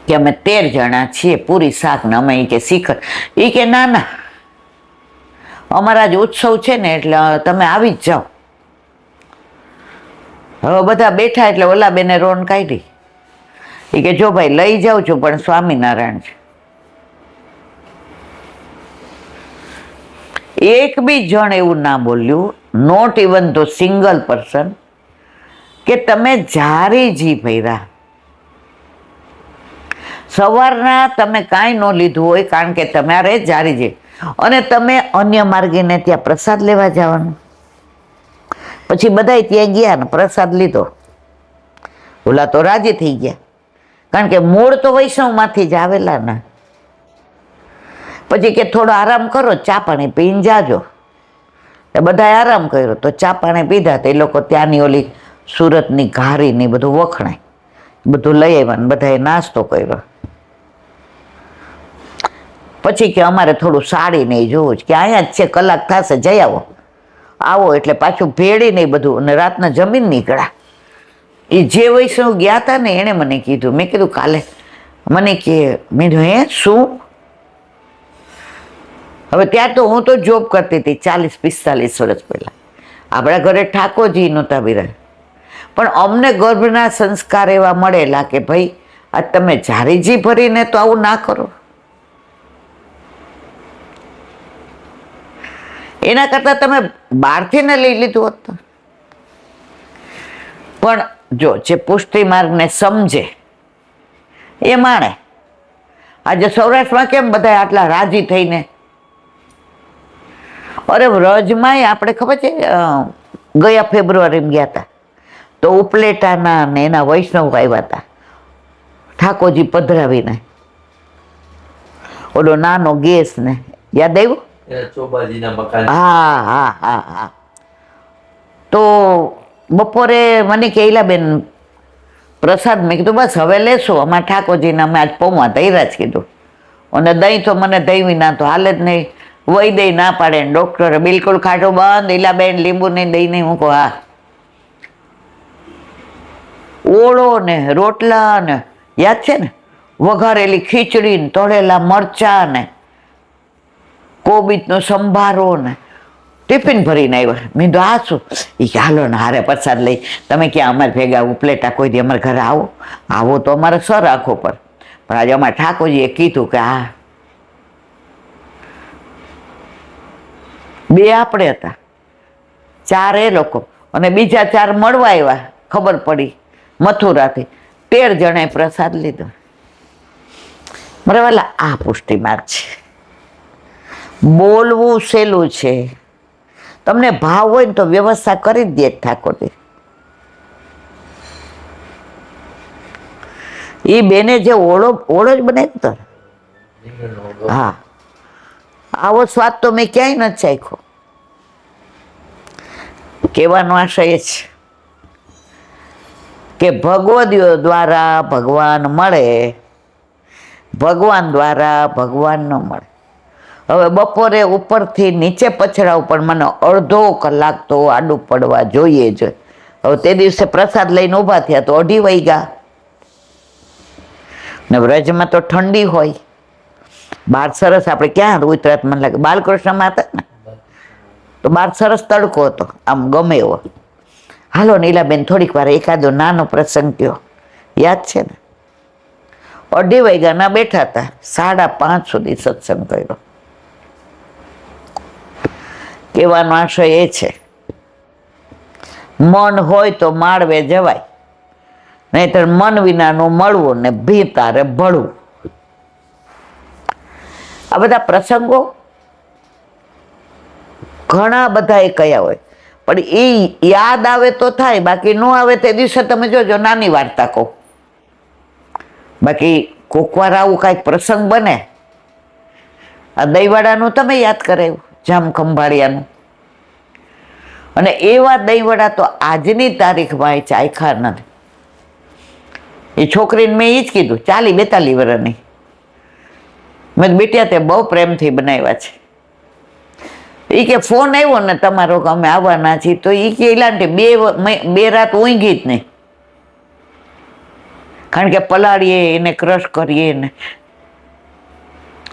કે અમે 13 જણા છીએ, પૂરી શાક ને અમે કે શિખર. એ કે ના ના, અમારા જ ઉત્સવ છે ને એટલે તમે આવી જ જાઓ. હવે બધા બેઠા એટલે ઓલા બેને રોન કાઢી. એ કે જો ભાઈ લઈ જાઉં છું પણ સ્વામિનારાયણ છે. એક બી જણ એવું ના બોલ્યું, not even the single person, કે તમે જારીજી ભર્યા. સવારના તમે કાંઈ ન લીધું હોય કારણ કે તમારે જારીજી, અને તમે અન્ય માર્ગીને ત્યાં પ્રસાદ લેવા જવાનું. પછી બધાય ત્યાં ગયા ને પ્રસાદ લીધો. ઓલા તો રાજી થઈ ગયા કારણ કે મૂળ તો વૈષ્ણવમાંથી જ આવેલા ને. પછી કે થોડો આરામ કરો, ચા પાણી પીને જાજો. એ બધાએ આરામ કર્યો તો ચા પાણી પીધા. તો એ લોકો ત્યાંની ઓલી સુરતની ઘારીની બધું વખણાય, બધું લઈ આવ્યા ને બધાએ નાસ્તો કર્યો. પછી કે અમારે થોડું સાડી નહીં જોવું છે, કે અહીંયા જ છે, કલાક થશે, જઈ આવો. આવો એટલે પાછું ભેળી નહીં બધું, અને રાતના જમીન નીકળ્યા. એ જે વૈષ્ણવ ગયા હતા ને એણે મને કીધું, મેં કીધું કાલે, મને કે મેં હે શું? હવે ત્યાં તો હું તો જોબ કરતી હતી 40-45 વર્ષ પહેલાં. આપણા ઘરે ઠાકોરજી નહોતા બિરાજ, પણ અમને ગર્ભના સંસ્કાર એવા મળેલા કે ભાઈ આ તમે જારીજી ભરીને તો આવું ના કરો. એના કરતાં તમે બહારથી ને લઈ લીધું હોત તો. પણ જો જે પુષ્ટિ માર્ગને સમજે એ માણે. આજે સૌરાષ્ટ્રમાં કેમ બધા આટલા રાજી થઈને, અરે વ્રજમાંય આપણે ખબર છે ગયા ફેબ્રુઆરીમાં ગયા હતા તો ઉપલેટાના ને એના વૈષ્ણવ આવ્યા હતા ઠાકોરજી પધરાવીને. ઓલો નાનો ગેસ ને યાદ આવ્યું? હા હા હા હા. તો બપોરે મને કે બેન પ્રસાદ મેં કીધું બસ હવે લેશું, અમારા ઠાકોરજીને અમે આજ પૌવા તૈયાર જ કીધું. અને દહીં તો મને દહીં વિના તો હાલે જ નહીં. વહી દહીં ના પાડે, ડૉક્ટરે બિલકુલ ખાટું બંધ, ઈલાબેન લીંબુ નહીં દહીં નહીં. હું કહું હા. ઓળો ને રોટલા ને યાદ છે ને, વઘારેલી ખીચડી ને તળેલા મરચા ને કોબીજનો સંભારો ને ટિફિન ભરીને આવ્યા. મેં તો આ શું? એ કે હાલો ને હારે પ્રસાદ લઈ, તમે ક્યાં અમારે ભેગા ઉપલેટા કોઈ દી અમારા ઘરે આવો, આવો તો અમારે સર આખો પર. પણ આજે અમારા ઠાકોરજીએ કીધું કે હા, બે આપણે હતા, 4 એ લોકો અને બીજા 4 મળવા આવ્યા. ખબર પડી મથુરાથી 13 જણાએ પ્રસાદ લીધો. મારે વાલા આ પુષ્ટિ માર્ગ છે. બોલવું સહેલું છે, તમને ભાવ હોય ને તો વ્યવસ્થા કરી જ દે ઠાકોરજી. એ બેને જે ઓળો જ બનાવી તો હા, આવો સ્વાદ તો મેં ક્યાંય નથી ચાખ્યો. કહેવાનો આશય એ છે કે ભગવદીઓ દ્વારા ભગવાન મળે, ભગવાન દ્વારા ભગવાન ન મળે. હવે બપોરે ઉપરથી નીચે પછડાવું પણ મને અડધો કલાક તો આડું પડવા જોઈએ જ. હવે તે દિવસે પ્રસાદ લઈને ઊભા થયા તો 2:30 વાગ્યા. ને વ્રજમાં તો ઠંડી હોય, બહાર સરસ, આપણે ક્યાં ઉતરાત મને લાગે બાલકૃષ્ણમાં હતા ને, તો બહાર સરસ તડકો હતો, આમ ગમે એવો. હાલો નીલાબેન થોડીક વાર એકાદો નાનો પ્રસંગ થયો, યાદ છે ને? 2:30 વાગ્યાના બેઠા હતા, 5:30 સુધી સત્સંગ કર્યો. કહેવાનો આશય એ છે, મન હોય તો માળવે જવાય, નહીતર મન વિનાનું મળવું ને ભીતારે ભળવું. આ બધા પ્રસંગો ઘણા બધા એ કયા હોય, પણ એ યાદ આવે તો થાય, બાકી ન આવે તે દિવસે તમે જોજો નાની વાર્તા કહો. બાકી કોક વાર આવું કાંઈક પ્રસંગ બને. આ દહીંવડાનું તમે યાદ કરાવ્યું, જામ ખંભાળિયાનું, અને એવા દહીંવડા તો આજની તારીખમાં એ ચાખ્યા નથી. એ છોકરીને મેં એ જ કીધું, 40-42 વર્ષની. મેં બેટ્યા તે બહુ પ્રેમથી બનાવ્યા છે. એ કે ફોન આવ્યો ને તમારો કે અમે આવવાના છીએ, તો એ કે એલાંટી 2 રાત ઊંઘી જ નહીં, કારણ કે પલાળીએ એને ક્રશ કરીએ ને,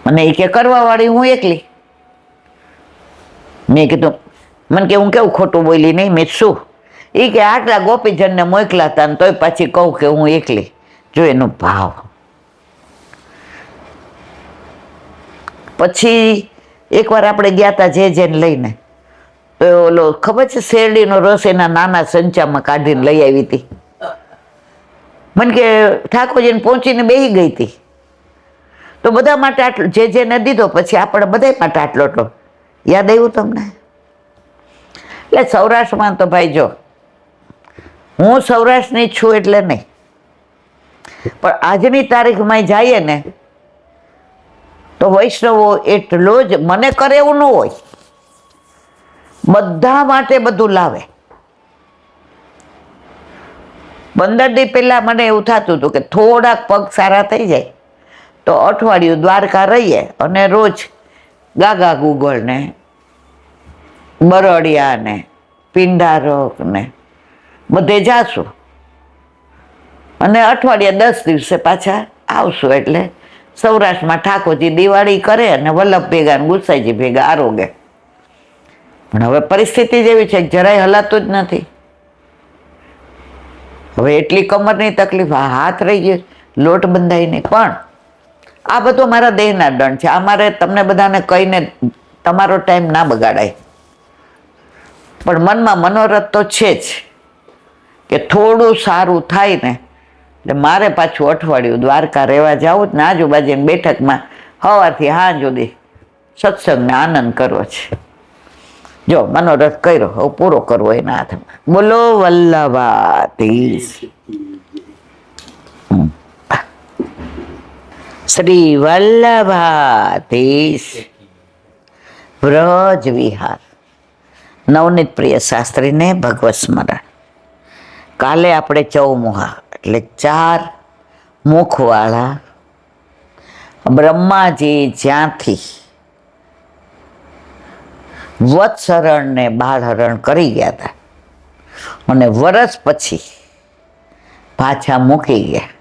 અને એ કે કરવા વાળી હું એકલી. મેં કીધું, મને કે હું કેવું ખોટું બોલી નહીં. મેં શું? એ કે આટલા ગોપીજનને મોકલા હતા ને તોય પાછી કહું કે હું એકલી. જો એનો ભાવ. પછી એકવાર આપણે ગયા હતા જેને લઈને, તો ઓલો ખબર છે શેરડીનો રસ એના નાના સંચામાં કાઢીને લઈ આવી હતી. મને કે ઠાકોરજીને પહોંચીને બેસી ગઈ હતી, તો બધા માટે આટલો જેને દીધો, પછી આપણે બધા માટે આટલો આટલો. યાદ આવ્યું તમને? એટલે સૌરાષ્ટ્રમાં તો ભાઈ જો, હું સૌરાષ્ટ્રની છું એટલે નહીં, પણ આજની તારીખમાં જઈએ ને તો વૈષ્ણવો એટલો જ મને કરે એવું ન હોય, બધા માટે બધું લાવે. 15 દી પહેલા મને એવું થતું હતું કે થોડાક પગ સારા થઈ જાય તો અઠવાડિયું દ્વારકા રહીએ અને રોજ ગાગા ગુગળ ને બરડિયા ને પિંડારક ને બધે જાશું, અને અઠવાડિયા 10 દિવસે પાછા આવશું. એટલે સૌરાષ્ટ્રમાં ઠાકોરજી દિવાળી કરે અને વલ્લભ ભેગા ને ગુસાઈજી ભેગા આરોગે. પણ હવે પરિસ્થિતિ જેવી છે કે જરાય હલાતું જ નથી. હવે એટલી કમરની તકલીફ, હાથ રહી ગયો, લોટ બંધાઈ નહીં. પણ આ બધું મારા દેહના દંડ છે. આ મારે તમને બધાને કહીને તમારો ટાઈમ ના બગાડાય, પણ મનમાં મનોરથ તો છે જ કે થોડું સારું થાય ને એટલે મારે પાછું અઠવાડિયું દ્વારકા રહેવા જવું જ ને, આજુબાજુની બેઠકમાં સવારથી સાંજ સુધી સત્સંગને આનંદ કરવો છે. જો મનોરથ કર્યો, હવે પૂરો કરવો એના હાથમાં. બોલો વલ્લભાધીશ. શ્રી વલ્લભાધીશ. વ્રજ વિહાર. નવનીત પ્રિય શાસ્ત્રીને ભગવત સ્મરણ. કાલે આપણે ચૌમુહા એટલે 4 મુખવાળા બ્રહ્માજી જ્યાંથી વત્સરણ ને બાળહરણ કરી ગયા હતા અને વરસ પછી પાછા મૂકી ગયા,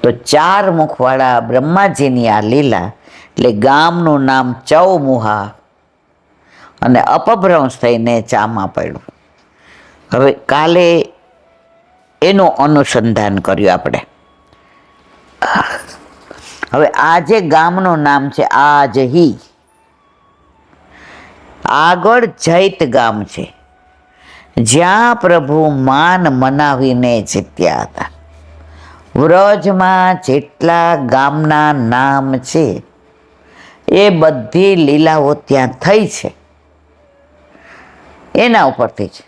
તો 4 મુખવાળા બ્રહ્માજીની આ લીલા એટલે ગામનું નામ ચૌમુહા અને અપભ્રંશ થઈને ચામાં પડ્યું. હવે કાલે એનું અનુસંધાન કર્યું આપણે. હવે આ જે ગામનું નામ છે આજહી, આગળ જૈત ગામ છે જ્યાં પ્રભુ માન મનાવીને જીત્યા હતા. વ્રજમાં જેટલા ગામના નામ છે એ બધી લીલાઓ ત્યાં થઈ છે, એના ઉપરથી છે.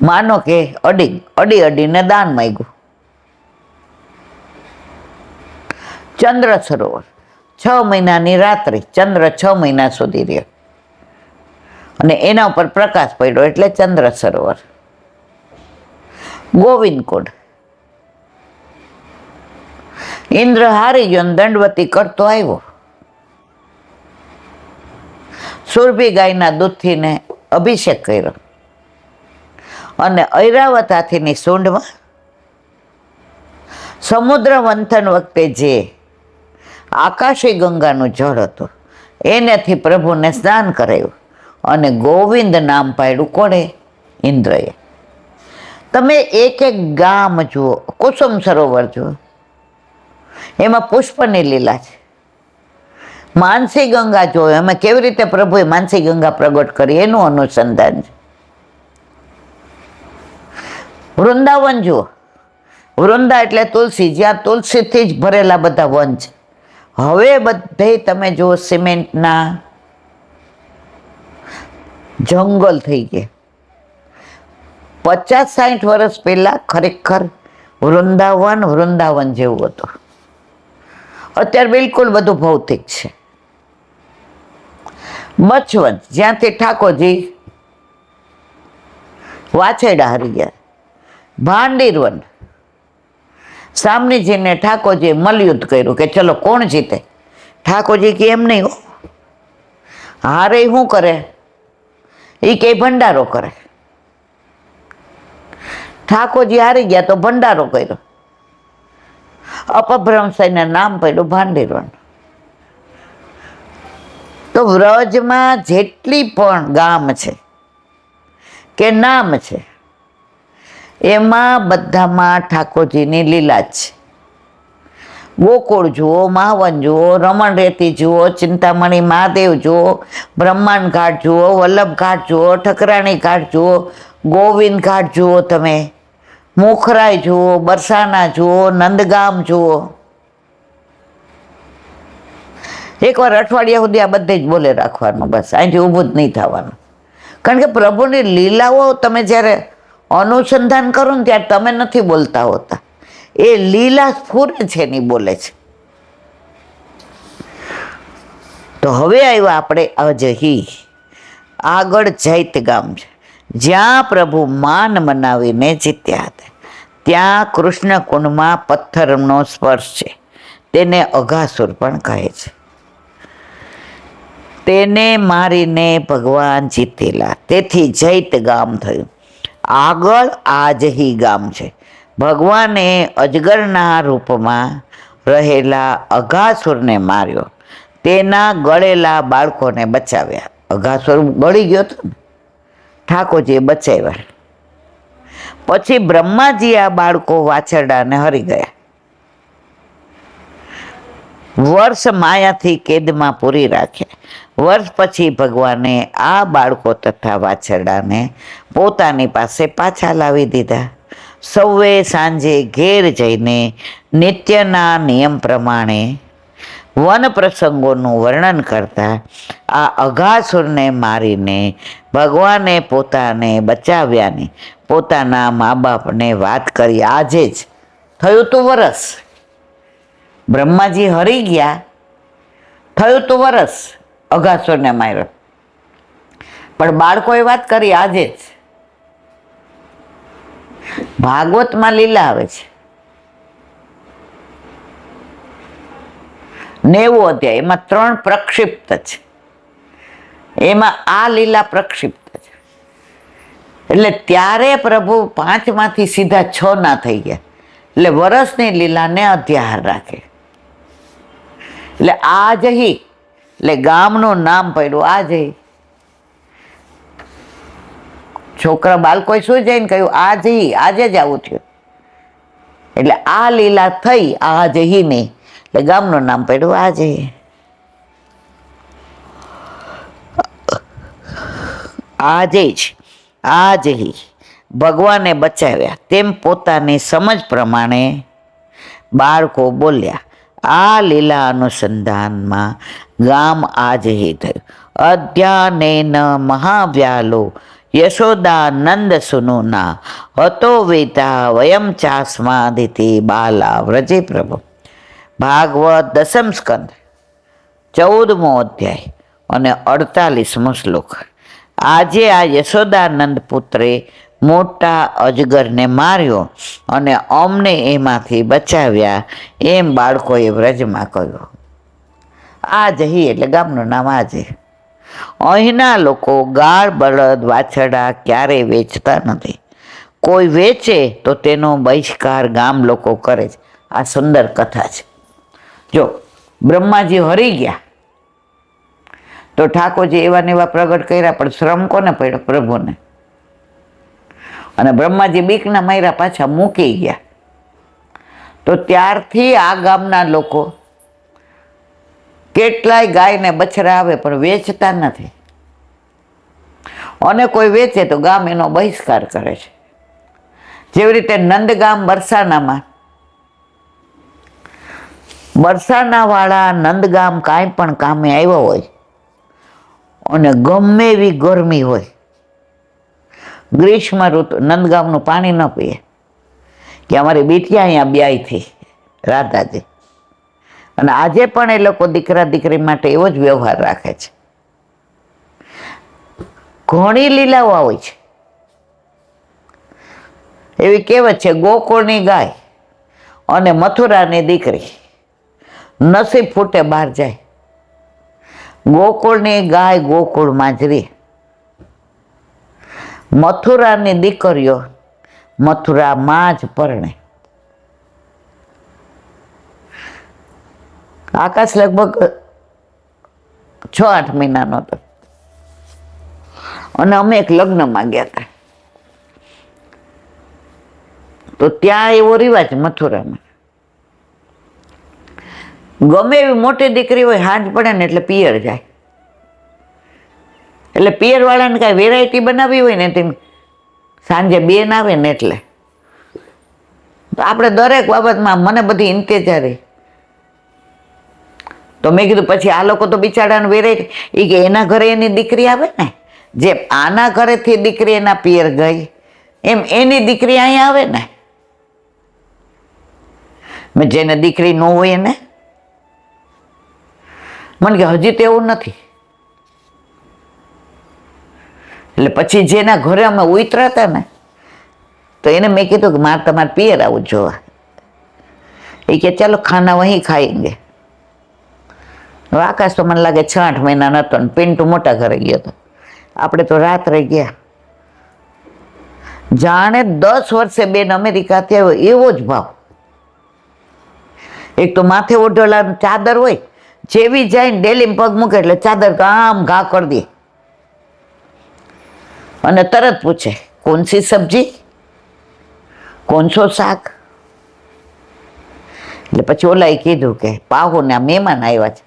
માનો કે અડીને દાન માંગ્યું, ચંદ્ર સરોવર 6 મહિનાની રાત્રિ, ચંદ્ર 6 મહિના સુધી રહ્યો અને એના ઉપર પ્રકાશ પડ્યો એટલે ચંદ્ર સરોવર. ગોવિંદકુંડ, ઇન્દ્ર હારી ગયો, દંડવતી કરતો આવ્યો, સુરભી ગાયના દૂધથી ને અભિષેક કર્યો અને ઐરાવત હાથીની સૂંઢમાં સમુદ્ર મંથન વખતે જે આકાશી ગંગાનું જળ હતું એનાથી પ્રભુને સ્નાન કરાયું અને ગોવિંદ નામ પાડ્યું કોણે? ઇન્દ્રએ. તમે એક એક ગામ જુઓ, કુસુમ સરોવર જુઓ, એમાં પુષ્પની લીલા છે. માનસી ગંગા જુઓ, એમાં કેવી રીતે પ્રભુએ માનસી ગંગા પ્રગટ કરી એનું અનુસંધાન છે. વૃંદાવન જુઓ, વૃંદા એટલે તુલસી, જ્યાં તુલસીથી જ ભરેલા બધા વન છે. હવે બધે તમે જુઓ સિમેન્ટના જંગલ થઈ ગયા. 50-60 વર્ષ પહેલા ખરેખર વૃંદાવન જેવું હતું. અત્યારે બિલકુલ બધું ભૌતિક છે. બચવન, જ્યાંથી ઠાકોરજી વાછરડા હારી ગયા. ભાંડીરવન, સામનીજીને ઠાકોરજીએ મલયુદ્ધ કર્યું કે ચલો કોણ જીતે. ઠાકોરજી કે એમ નહીં, હારે શું કરે, એ કે ભંડારો કરે. ઠાકોરજી હારી ગયા તો ભંડારો કર્યો, અપભ્રંશ થઈને નામ પડ્યું ભાંડીરવન. તો વ્રજમાં જેટલી પણ ગામ છે કે નામ છે એમાં બધામાં ઠાકોરજીની લીલા જ છે. ગોકુળ જુઓ, માવન જુઓ, રમણ રેતી જુઓ, ચિંતામણી મહાદેવ જુઓ, બ્રહ્માંડ ઘાટ જુઓ, વલ્લભ ઘાટ જુઓ, ઠકરાણી ઘાટ જુઓ, ગોવિંદ ઘાટ જુઓ, તમે મુખરાય જુઓ, બરસાના જુઓ, નંદગામ જુઓ. એકવાર અઠવાડિયા સુધી આ બધે જ બોલે રાખવાનું, બસ અહીંથી ઊભું જ નહીં થવાનું. કારણ કે પ્રભુની લીલાઓ તમે જ્યારે અનુસંધાન કરો ને ત્યારે તમે નથી બોલતા હોતા, એ લીલા સ્ફુરે છે ની બોલે છે. તો હવે આવ્યા આપણે અજહી, આગળ જૈત ગામ છે જ્યાં પ્રભુ માન મનાવીને જીત્યા હતા. ત્યાં કૃષ્ણ કુંડમાં પથ્થરનો સ્પર્શ છે, તેને અઘાસુર પણ કહે છે. તેને મારીને ભગવાન જીતેલા, તેથી જૈત ગામ થયું. આગળ આજહી ગામ છે. ભગવાને અજગરના રૂપમાં રહેલા અઘાસુરને માર્યો, તેના ગળેલા બાળકોને બચાવ્યા. અઘાસુર ગળી ગયો હતો ને, ઠાકોરજીએ બચાવ્યા. પછી બ્રહ્માજી આ બાળકો વાછરડાને હરી ગયા. વર્ષ માયાથી કેદમાં પૂરી રાખ્યા. વર્ષ પછી ભગવાને આ બાળકો તથા વાછરડાને પોતાની પાસે પાછા લાવી દીધા. સૌએ સાંજે ઘેર જઈને નિત્યના નિયમ પ્રમાણે વન પ્રસંગોનું વર્ણન કરતા આ અઘાસુરને મારીને ભગવાને પોતાને બચાવ્યાની પોતાના મા બાપને વાત કરી. આજે જ થયું તું વરસ, બ્રહ્માજી હરી ગયા, થયું તું વરસ અઘાસુરને માર્યો, પણ બાળકોએ વાત કરી આજે જ. ભાગવતમાં લીલા આવે છે 90 અધ્યાય, એમાં 3 પ્રક્ષિપ્ત છે, એમાં આ લીલા પ્રક્ષિપ્ત છે. એટલે ત્યારે પ્રભુ 5 માંથી સીધા 6 ના થઈ ગયા. એટલે વરસની લીલાને અધ્યાહાર રાખે. એટલે આજહી, એટલે ગામનું નામ પડ્યું આજહી. છોકરા બાળકોએ શું જઈને કહ્યું આજહી, આજે જ આવું થયું. એટલે આ લીલા થઈ આજહી નહીં, એટલે ગામનું નામ પડ્યું આજહી. આજે જ આજહી ભગવાને બચાવ્યા તેમ પોતાની સમજ પ્રમાણે બાળકો બોલ્યા. આ લીલા અનુસંધાનમાં ગામ આજહી થયું. અધ્યાનેન મહાવ્યાલો યશોદાનંદ સુનુના હતો વેતા વયમ ચાસ્માદિતિ બાલા વ્રજે પ્રભુ. ભાગવત 10મ સ્કંદ 14મો અધ્યાય અને 48મો શ્લોક. આજે આ યશોદાનંદ પુત્રે મોટા અજગરને માર્યો અને અમને એમાંથી બચાવ્યા, એમ બાળકોએ વ્રજમાં કહ્યું. આજહી એટલે ગામનું નામ આજે. અહીંના લોકો ગાળ, બળદ, વાછરડા ક્યારેય વેચતા નથી. કોઈ વેચે તો તેનો બહિષ્કાર ગામ લોકો કરે છે. આ સુંદર કથા છે. જો બ્રહ્માજી હરી ગયા તો ઠાકોરજી એવા ને એવા પ્રગટ કર્યા, પણ શ્રમ કોને પડ્યો? પ્રભુને. અને બ્રહ્માજી બીકના માર્યા પાછા મૂકી ગયા. તો ત્યારથી આ ગામના લોકો કેટલાય ગાય ને બછડા આવે પણ વેચતા નથી. અને કોઈ વેચે તો ગામ એનો બહિષ્કાર કરે છે. જેવી રીતે નંદગામ બરસાના વાળા નંદગામ કાંઈ પણ કામે આવ્યો હોય અને ગમે એવી ગરમી હોય, ગ્રીષ્મ ઋતુ, નંદગામનું પાણી ન પીએ કે અમારી બીટિયા અહીંયા બ્યાય થઈ રાધાજી. અને આજે પણ એ લોકો દીકરા દીકરી માટે એવો જ વ્યવહાર રાખે છે. ઘણી લીલાઓ હોય છે. એવી કહેવત છે, ગોકુળની ગાય અને મથુરાની દીકરી નસીબ ફૂટે બહાર જાય. ગોકુળની ગાય ગોકુળમાં જ રહે. મથુરાની દીકરીઓ મથુરામાં જ પરણે. આકાશ લગભગ 6-8 મહિનાનો હતો અને અમે એક લગ્નમાં ગયા હતા. તો ત્યાં એવો રિવાજ મથુરામાં, ગમે એવી મોટી દીકરી હોય હાંજ પડે ને એટલે પિયર જાય. એટલે પિયર વાળાને કાંઈ વેરાયટી બનાવી હોય ને તેમ સાંજે બેન આવે ને એટલે તો આપણે દરેક બાબતમાં મને બધી ઇંતજારી. તો મેં કીધું પછી આ લોકો તો બિચારાને વેરાયટી, એ કે એના ઘરે એની દીકરી આવે ને, જે આના ઘરેથી દીકરી એના પિયર ગઈ એમ એની દીકરી અહીંયા આવે ને. મેં જેને દીકરી ન હોય એને, મને કે હજી તો એવું નથી. એટલે પછી જેના ઘરે અમે ઉતરાતા ને તો એને મેં કીધું કે મારે તમારે પિયર આવું જોવા. એ કે ચાલો ખાના વહીં ખાएंगे. હવે આકાશ તો મને લાગે 6-8 મહિના હતો ને પિન્ટુ મોટા ઘરે ગયો હતો. આપણે તો રાત્રે ગયા. જાણે 10 વર્ષે બેન અમેરિકાથી આવ્યો એવો જ ભાવ. એક તો માથે ઓઢેલા ચાદર હોય, જેવી જાય ને ડેલી પગ મૂકે એટલે ચાદર તો આમ ઘા કરી દે અને તરત પૂછે કોણ સી સબ્જી, કોણ સો શાક. એટલે પછી ઓલાએ કીધું કે પાહુના મહેમાન આવ્યા છે.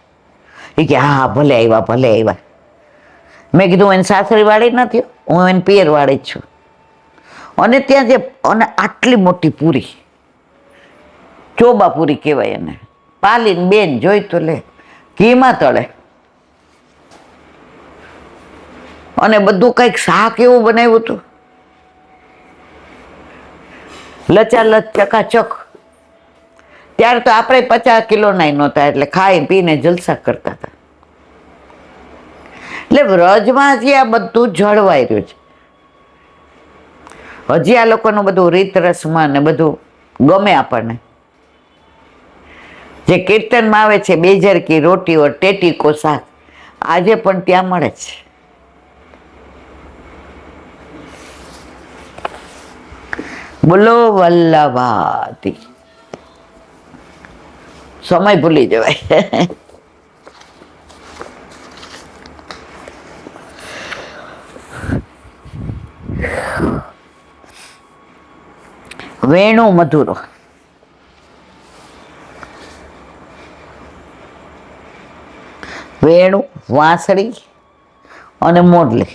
એ કે હા ભલે આવ્યા ભલે આવ્યા. મેં કીધું હું એની સાસરી વાળી નથી, હું એની પિયર વાળી જ છું. અને ત્યાં જે અને આટલી મોટી પૂરી, ચોબા પૂરી કહેવાય એને, પાલીને બેન જોઈ તો લે, ઘીમાં તળે. અને બધું કંઈક શાક એવું બનાવ્યું હતું, લચાલચ ચકાચક. ત્યારે તો આપણે 50 કિલોના નહોતા, એટલે ખાઈ પીને જલસા કરતા હતા. એટલે વ્રજમાં જે આ બધું જળવાઈ રહ્યું છે. હજી આ લોકોનું બધું રીત રસમાં ને બધું ગમે આપણને. જે કીર્તનમાં આવે છે 2 કી રોટી ઓર ટેટી કો શાક, આજે પણ ત્યાં મળે છે. બોલો વલ્લભાથી. સમય ભૂલી જવાય. વેણુ મધુરો. વેણુ, વાંસળી અને મોરલી.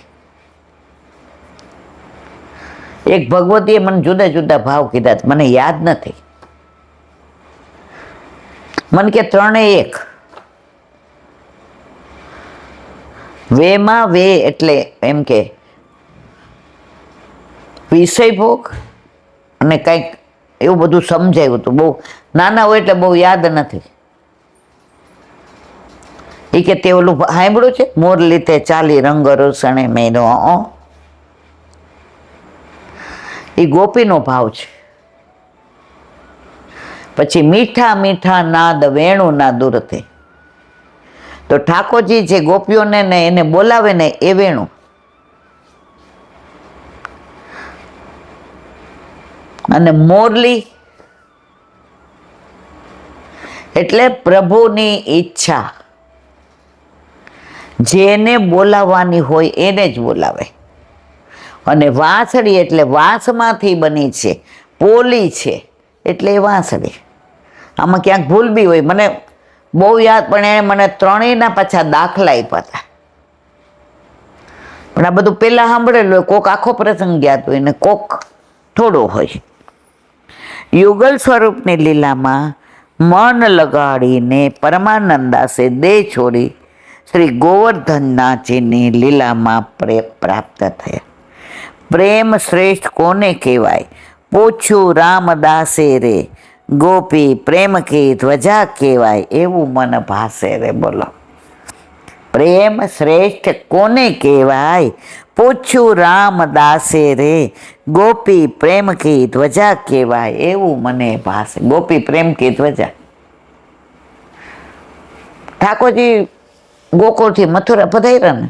એક ભગવતીએ મને જુદા જુદા ભાવ કીધા, મને યાદ નથી. મને કે 3 એક. વેમાં વે એટલે એમ કે વિષય ભોગ અને કંઈક એવું બધું સમજાયું હતું. બહુ નાના હોય એટલે બહુ યાદ નથી. એ કે તે ઓલું સાંભળ્યું છે, મોરલી તે ચાલી રંગ રોષણે મેનો. એ ગોપીનો ભાવ છે. પછી મીઠા મીઠા નાદ વેણુ ના દૂરથી. તો ઠાકોરજી જે ગોપીઓને ને એને બોલાવે ને એ વેણુ. અને મોરલી એટલે પ્રભુની ઈચ્છા. જેને બોલાવવાની હોય એને જ બોલાવે. અને વાંસળી એટલે વાંસમાંથી બની છે, પોલી છે એટલે એ વાંસળી. આમાં ક્યાંક ભૂલ બી હોય, મને બહુ યાદ, પણ એને મને 3 પાછા દાખલા આપ્યા હતા. પણ આ બધું પહેલાં સાંભળેલું હોય, કોક આખો પ્રસંગ યાદ હોય ને કોક થોડો હોય. યુગલ સ્વરૂપની લીલામાં મન લગાડીને પરમાનંદાસે દેહ છોડી શ્રી ગોવર્ધનનાથજીની લીલામાં પ્રાપ્ત થયા. પ્રેમ શ્રેષ્ઠ કોને કહેવાય? પૂછ્યું રામદાસે રે, ગોપી પ્રેમ કી ધ્વજા કહેવાય, એવું મન ભાસે રે. બોલો, પ્રેમ શ્રેષ્ઠ કોને કહેવાય? પૂછ્યું રામદાસે રે, ગોપી પ્રેમ કી ધ્વજા કહેવાય, એવું મને ભાસે. ગોપી પ્રેમ કી ધ્વજા. ઠાકોરજી ગોકુળથી મથુરા પધાર્યા ને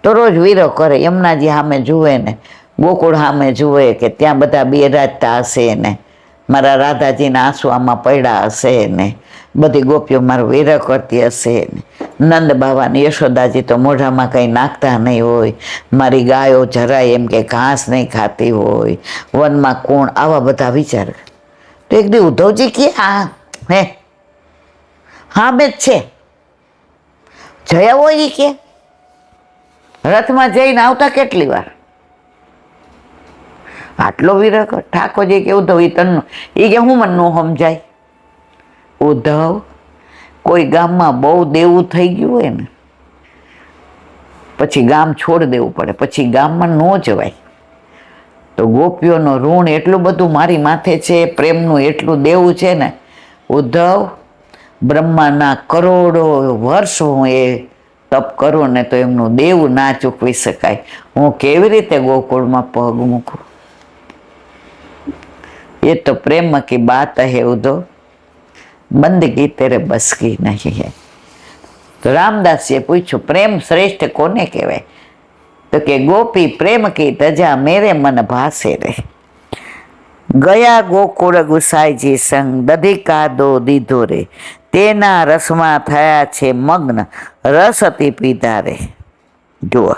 તો રોજ વીરો કરે. યમુનાજી સામે જુએ ને ગોકુળ સામે જુએ કે ત્યાં બધા બિરાજતા હશે ને મારા રાધાજીના આંસુ આમાં પડ્યા હશે ને બધી ગોપીઓ મારો વીરો કરતી હશે ને નંદ બાબા ને યશોદાજી તો મોઢામાં કંઈ નાખતા નહીં હોય, મારી ગાયો જરાય એમ કે ઘાસ નહીં ખાતી હોય, વનમાં કોણ, આવા બધા વિચાર. તો એક દી ઉદ્ધવજી કે હા બે જ છે, જયા હોય કે રથમાં જઈને આવતા કેટલી વાર. આટલો વિરહ ઠાકોરજી કે ઉદ્ધવ એ કે હું મને ન સમજાય. ઉદ્ધવ, કોઈ ગામમાં બહુ દેવું થઈ ગયું હોય ને પછી ગામ છોડ દેવું પડે, પછી ગામમાં ન જવાય. તો ગોપીઓનો ઋણ એટલું બધું મારી માથે છે, પ્રેમનું એટલું દેવું છે ને ઉદ્ધવ, બ્રહ્માના કરોડો વર્ષ હું એ તપ કરું ને તો એમનું દેવું ના ચૂકવી શકાય. હું કેવી રીતે ગોકુળમાં પગ મૂકું? એ તો પ્રેમ કી બાત હે ઉદ્ધવ, બંદગી તેરે બસ કી નહીં હે. તો રામદાસજીએ પૂછ્યું પ્રેમ શ્રેષ્ઠ કોને કહેવાય? તો કે ગોપી પ્રેમ કી ધજા મેરે મન ભાસે રે. ગયા ગોકુળ ગુસાઈજી સંગ દધી કાદો દીધો રે, તેના રસમાં થયા છે મગ્ન, રસ અતિ પીધા રે. જુઓ,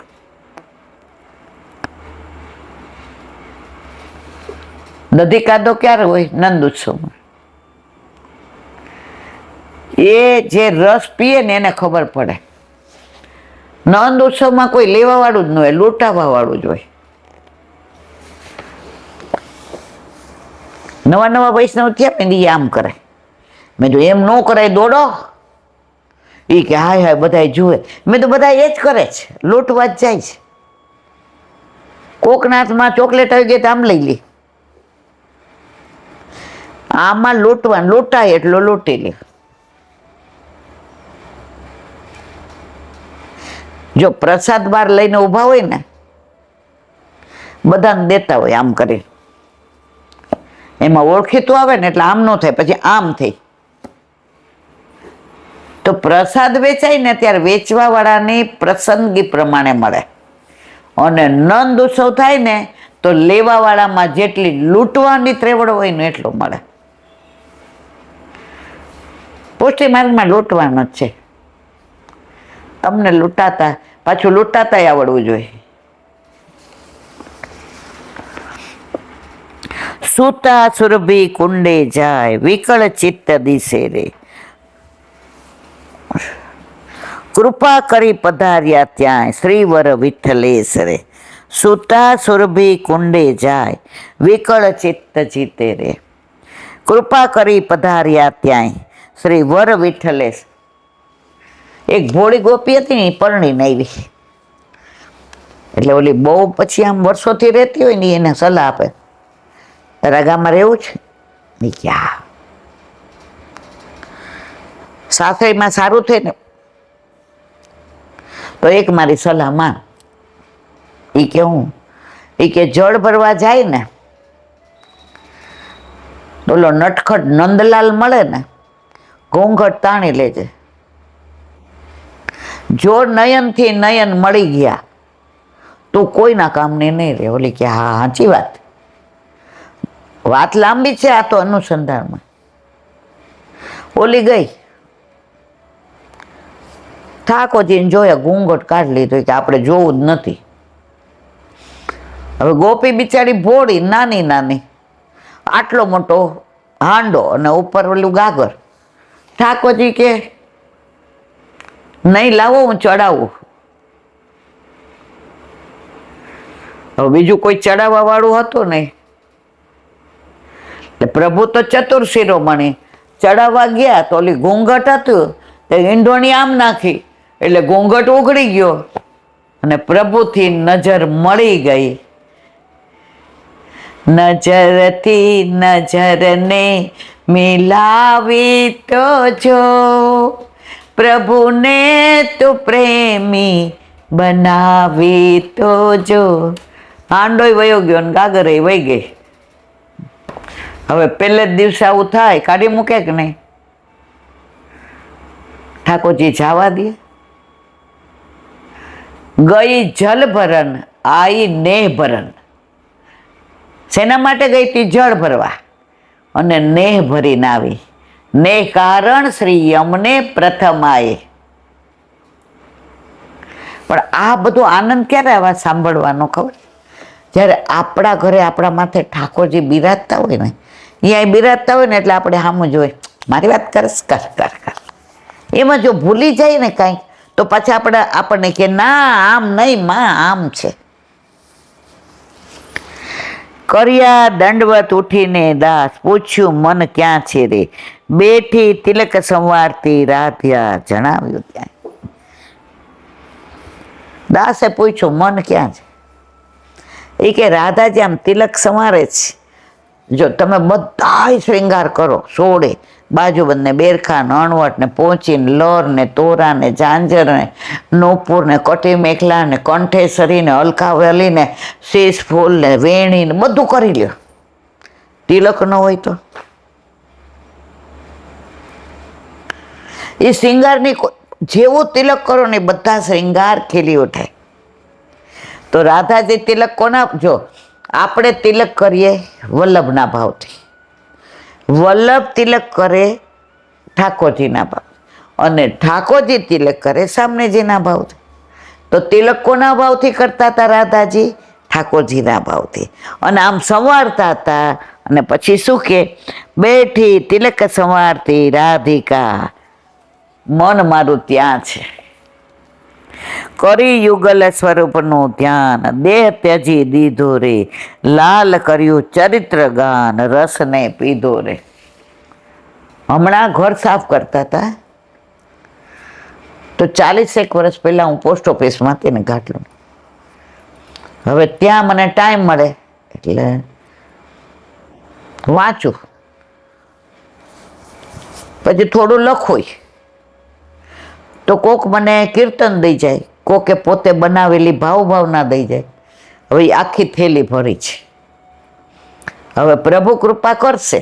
દધી કાદો ક્યારે હોય? નંદ ઉત્સવમાં. એ જે રસ પીએ ને એને ખબર પડે. નંદ ઉત્સવમાં કોઈ લેવા વાળું જ ન હોય, લૂંટાવા વાળું જ હોય. નવા નવા વૈષ્ણવ થયા ને એ આમ કરે. મેં જો એમ ન કરાય દોડો. એ કે હાય હાય બધા જુએ. મેં તો બધા એ જ કરે છે, લૂંટવા જ જાય છે. કોકના હાથમાં ચોકલેટ આવી ગઈ તો આમ લઈ લે. આમાં લૂંટવાનું, લૂંટાય એટલો લૂંટી લે. જો પ્રસાદ બાર લઈને ઊભા હોય ને બધાને દેતા હોય આમ કરી, એમાં ઓળખીતું આવે ને એટલે આમ ન થાય, પછી આમ થઈ. તો પ્રસાદ વેચાય ને ત્યારે વેચવા વાળાની પ્રસંગી પ્રમાણે મળે, અને નંદ ઉત્સવ થાય ને તો લેવા વાળામાં જેટલી લૂંટવાની ત્રેવડ હોય ને એટલું મળે. પુષ્ટિ માર્ગમાં લૂંટવાનો જ છે. તમને લૂંટાતા, પાછું લૂંટાતાય આવડવું જોઈએ. સૂતા સુરભી કુંડે જાય, વિકળ ચિત્ત દિશે રે. કૃપા કરી પધાર્યા ત્યાંય, શ્રીવર વિઠ્ઠલેશ રે. સૂતા સુરભી કુંડે જાય, વિકળ ચિત્ત જીતે રે. કૃપા કરી પધાર્યા ત્યાંય, શ્રી વર વિઠ્ઠલેશ. એક ભોળી ગોપી હતી ને, પરણીને આવી, એટલે ઓલી બહુ પછી આમ વર્ષોથી રહેતી હોય ને એને સલાહ આપે, તારા ગામમાં રહેવું છે? ક્યાં સાસરીમાં સારું થાય ને, તો એક મારી સલાહ માન. એ કે હું, એ કે જળ ભરવા જાય ને, ઓલો નટખટ નંદલાલ મળે ને, ઘોંઘટ તાણી લેજે. જો નયનથી નયન મળી ગયા તો કોઈના કામની નહીં રહે. ઓલી કે હા, સાચી વાત. વાત લાંબી છે આ તો, અનુસંધાનમાં. ઓલી ગઈ, ઠાકોરજીને જોયા, ઘૂંઘટ કાઢી લીધો કે આપણે જોવું જ નથી. હવે ગોપી બિચારી ભોળી, નાની નાની, આટલો મોટો હાંડો અને ઉપર ઓલું ગાગર. ઠાકોરજી કે નહીં લાવો, હું ચડાવું. હવે બીજું કોઈ ચડાવવા વાળું હતું નહીં, એટલે પ્રભુ તો ચતુર શિરોમણી, ચડાવવા ગયા તો ઓલી ઘૂંઘટ હતું તે ઈંડોણી આમ નાખી, એટલે ઘૂંઘટ ઉઘડી ગયો અને પ્રભુથી નજર મળી ગઈ. નજરથી નજરને મિલાવી તો જો, પ્રભુને તું પ્રેમી બનાવી તો જો. હાંડોય વયો ગયો ને ગાગરે વહી ગઈ. હવે પહેલે જ દિવસે આવું થાય, કાઢી મૂકે કે નહીં? ઠાકોરજી જવા દે. ગઈ જલ ભરન, આઈ નેહ ભરન. શેના માટે ગઈ હતી? જળ ભરવા, અને નેહ ભરીને આવી. ને કારણ શ્રી યમને પ્રથમ આયે. પણ આ બધો આનંદ ક્યારે આવા સાંભળવાનો ખબર? જ્યારે આપણા ઘરે આપણા માથે ઠાકોરજી બિરાજતા હોય ને, અહીંયા બિરાજતા હોય ને, એટલે આપણે સામું જોઈએ, મારી વાત કરસ, કર કર કર. એમાં જો ભૂલી જાય ને કાંઈ, તો પછી આપણને કે ના આમ નહીં માં, આમ છે. કર્યા દંડવત ઉઠીને દાસ, પૂછ્યું મન ક્યાં છે રે. બેઠી તિલક સંવારતી રાધ્યા, જણાવ્યું ત્યાં. દાસે પૂછ્યું મન ક્યાં છે? એ કે રાધાજી આમ તિલક સંવારે છે. જો તમે બધાય શ્રૃંગાર કરો, સોળે બાજુબંધ ને, બેરખા ને, અણવટ ને, પોચીને, લર ને, તોરા ને, ઝાંઝર ને, નૂપુર ને, કટી મેખલા ને, કંઠેસરી ને, અલકાવલી ને, શેષ ફૂલ ને, વેણી ને, બધું કરી લ્યો. તિલક ન હોય તો એ શ્રૃંગારની જેવું તિલક કરો ને બધા શ્રૃંગાર ખીલી ઉઠે. તો રાધાજી તિલક કોના? જો આપણે તિલક કરીએ વલ્લભના ભાવથી, વલ્લભ તિલક કરે ઠાકોરજીના ભાવ, અને ઠાકોરજી તિલક કરે સામનેજીના ભાવથી. તો તિલક કોના ભાવથી કરતા હતા રાધાજી? ઠાકોરજીના ભાવથી. અને આમ સંવારતા હતા. અને પછી શું કે? બેઠી તિલક સંવારતી રાધિકા, મન મારું ત્યાં છે. કરી યુગલ સ્વરૂપનું ધ્યાન, દેહ ત્યજી દીધો રે. લાલ કર્યું ચરિત્ર ગાન, રસને પીધો રે. હમણાં ઘર સાફ કરતા હતા તો 40 વર્ષ પહેલા હું પોસ્ટ ઓફિસમાં હતી ને ઘાટલું. હવે ત્યાં મને ટાઈમ મળે એટલે વાંચું, પછી થોડું લખું. તો કોક મને કીર્તન દઈ જાય, કોકે પોતે બનાવેલી ભાવના દઈ જાય. હવે આખી થેલી ભરી છે. હવે પ્રભુ કૃપા કરશે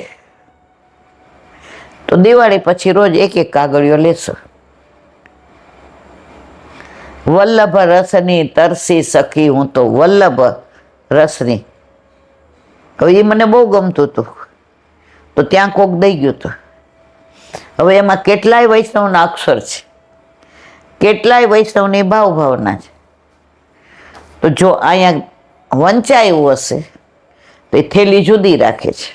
તો દિવાળી પછી રોજ એક એક કાગળિયો લેશો. વલ્લભ રસની તરસી સખી હું તો વલ્લભ રસની. હવે એ મને બહુ ગમતું હતું તો ત્યાં કોક દઈ ગયું હતું. હવે એમાં કેટલાય વૈષ્ણવના અક્ષર છે, કેટલાય વૈષ્ણવની ભાવના છે. તો જો અહીંયા વંચાયું હશે તો એ થેલી જુદી રાખે છે.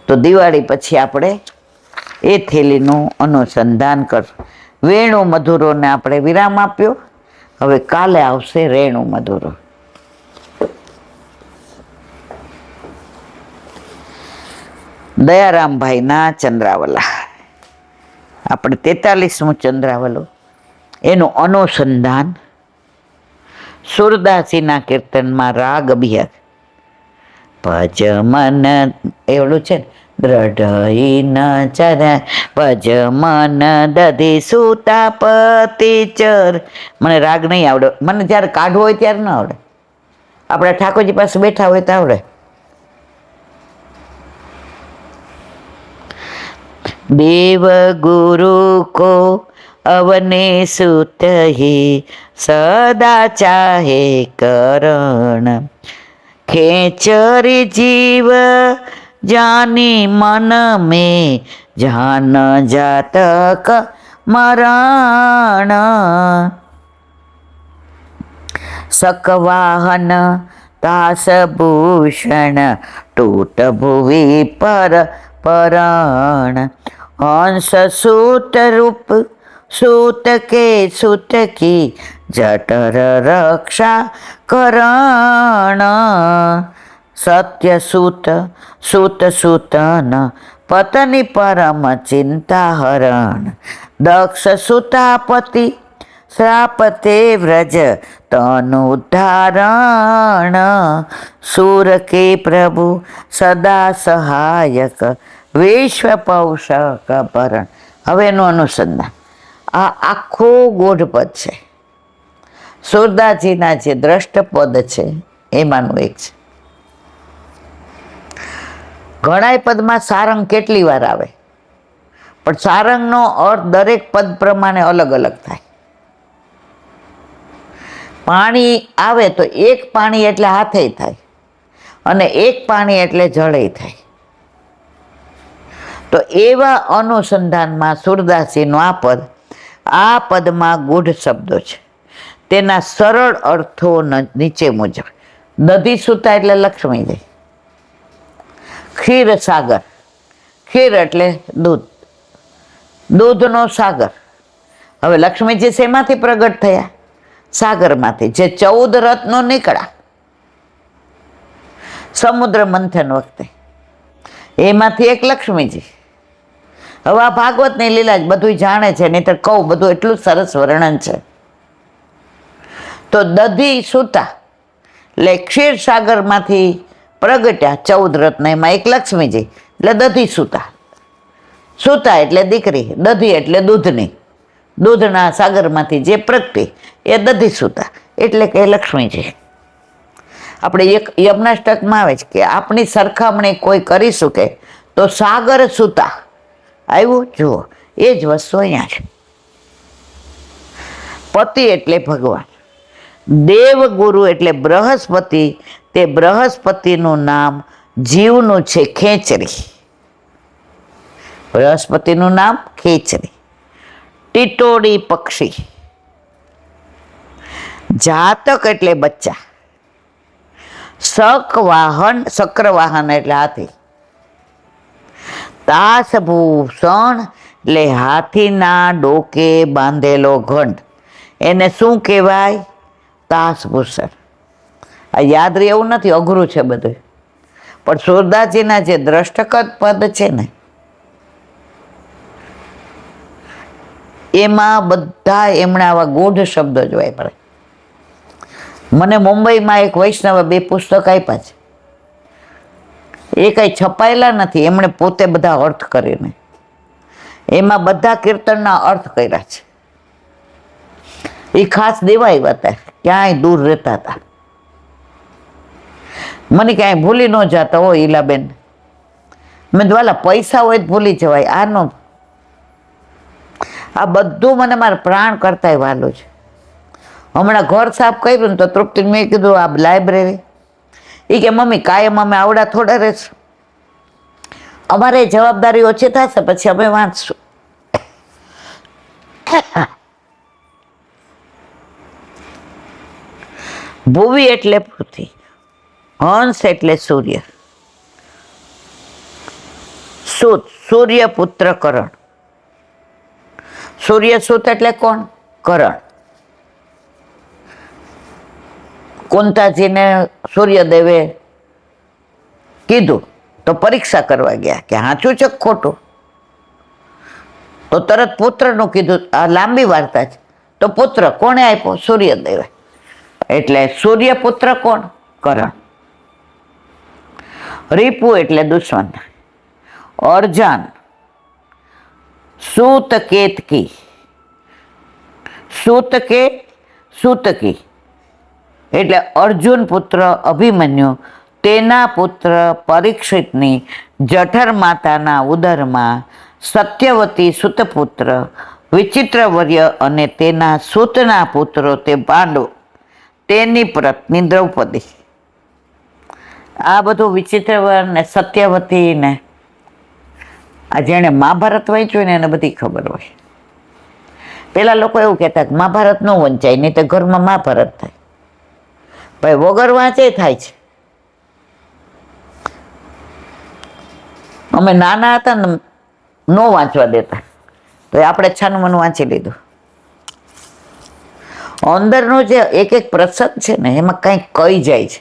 તો દિવાળી પછી આપણે એ થેલીનું અનુસંધાન કરશું. વેણુ મધુરોને આપણે વિરામ આપ્યો. હવે કાલે આવશે રેણુ મધુરો. દયારામભાઈના ચંદ્રાવલા, આપણે 43મું ચંદ્રાવલું, એનું અનુસંધાન સુરદાસીના કીર્તનમાં રાગ અભિયાન ભજ મન એવડું છે ને, દ્રઢઈ ન ચર ભજ મન દધી સુતાપતિ ચર. મને રાગ નહીં આવડે, મને જ્યારે કાઢવો હોય ત્યારે ન આવડે. આપણે ઠાકોરજી પાસે બેઠા હોય તો આવડે. દેવ ગુરુ કો અવને સુત હી સદા ચાહે કરણ ખેચરી જીવ જાની મન में જાન જાતક મરણ सकवाहन तासभूषण टूट भुवि पर परण हंस सूत रूप सूत के सूत की जठर रक्षा करण सत्य सूत सूत सूतन पत्नी परम चिंता हरण दक्ष सुतापति श्रापते व्रज तनुद्धारण सूर के प्रभु सदा सहायक विश्व पोषक भरण. હવે એનું અનુસંધાન આ આખો ગોઢપદ છે. સુરદાસજીના જે દ્રષ્ટપદ છે એમાંનું એક છે. ઘણાય પદમાં સારંગ કેટલી વાર આવે, પણ સારંગનો અર્થ દરેક પદ પ્રમાણે અલગ અલગ થાય. પાણી આવે તો એક પાણી એટલે હાથે થાય અને એક પાણી એટલે જળે થાય. તો એવા અનુસંધાનમાં સુરદાસીનું આ પદમાં ગૂઢ શબ્દો છે. તેના સરળ અર્થો નીચે મુજબ. દધી સૂતા એટલે લક્ષ્મીજી. ક્ષીર સાગર, ક્ષીર એટલે દૂધ, દૂધનો સાગર. હવે લક્ષ્મીજી શેમાંથી પ્રગટ થયા? સાગરમાંથી, જે 14 રત્નો નીકળ્યા સમુદ્ર મંથન વખતે, એમાંથી એક લક્ષ્મીજી. હવે આ ભાગવતની લીલા જ બધું જાણે છે, નહીં તો કહું, બધું એટલું સરસ વર્ણન છે. તો દધી સૂતા એટલે ક્ષીર સાગરમાંથી પ્રગટ્યા 14 રત્ન, એમાં એક લક્ષ્મીજી એટલે દધી સૂતા. સૂતા એટલે દીકરી, દધી એટલે દૂધની, દૂધના સાગરમાંથી જે પ્રગટી એ દધી સૂતા એટલે કે લક્ષ્મીજી. આપણે એક યમનાષ્ટકમાં આવે છે કે આપણી સરખામણી કોઈ કરી શકે તો સાગર સૂતા આવ્યું. જુઓ, એ જ વસ્તુ અહીંયા છે. પતિ એટલે ભગવાન, દેવગુરુ એટલે બૃહસ્પતિ. તે બૃહસ્પતિનું નામ જીવનું છે ખેચરી. બૃહસ્પતિનું નામ ખેચરી. ટીટોડી પક્ષી. જાતક એટલે બચ્ચા. શકવાહન, શક્રવાહન એટલે હાથી. તાસભૂષણ એટલે હાથીના ડોકે બાંધેલો ઘંટ, એને શું કહેવાય? તાસભૂષણ. આ યાદ રહે એવું નથી, અઘરું છે બધું. પણ સુરદાસજીના જે દ્રષ્ટકત પદ છે ને, એમાં બધા એમણે આવા ગૂઢ શબ્દો જોવા પડે. મને મુંબઈમાં એક વૈષ્ણવે 2 પુસ્તક આપ્યા છે. એ કંઈ છપાયેલા નથી, એમણે પોતે બધા અર્થ કરીને એમાં બધા કીર્તનના અર્થ કર્યા છે. એ ખાસ દેવા આવ્યા હતા, ક્યાંય દૂર રહેતા હતા. મને કાંઈ ભૂલી ન જતા હોય ઈલાબેન. મેં દ્વાલા પૈસા હોય તો ભૂલી જવાય, આ નો. આ બધું મને મારા પ્રાણ કરતાંય વાલું છે. હમણાં ઘર સાફ કર્યું ને તો તૃપ્તિને મેં કીધું આ લાઇબ્રેરી, એ કે મમ્મી કાયમ અમે આવડા થોડા રહેશું, અમારે જવાબદારી ઓછી થશે પછી અમે વાંચશું. ભૂવી એટલે પૃથ્વી, હંસ એટલે સૂર્ય, સુત સૂર્ય પુત્ર કરણ. સૂર્ય સુત એટલે કોણ? કરણ. કુંતાજીને સૂર્યદેવે કીધું તો પરીક્ષા કરવા ગયા કે સાચું છે ખોટું, તો તરત પુત્રનું કીધું. આ લાંબી વાર્તા છે. તો પુત્ર કોણે આપ્યો? સૂર્યદેવે. એટલે સૂર્યપુત્ર કોણ? કરણ. રીપુ એટલે દુશ્મન. અર્જાન સૂતકેતકી, સૂતકી એટલે અર્જુન પુત્ર અભિમન્યુ, તેના પુત્ર પરીક્ષિતની જઠર માતાના ઉદરમાં સત્યવતી સુતપુત્ર વિચિત્રવર્ય અને તેના સૂતના પુત્રો તે પાંડવ, તેની પત્ની દ્રૌપદી. આ બધું વિચિત્રવર્ય ને સત્યવતી ને આ જેણે મહાભારત વાંચ્યું ને એને બધી ખબર હોય. પેલા લોકો એવું કહેતા કે મહાભારત ન વંચાય, નહીં તો ઘરમાં મહાભારત થાય. ભાઈ વગર વાંચે થાય છે. અમે નાના હતા ને ન વાંચવા દેતા, તો આપણે છાનું મનું વાંચી લીધું. અંદરનો જે એક એક પ્રસંગ છે ને એમાં કંઈક કહી જાય છે,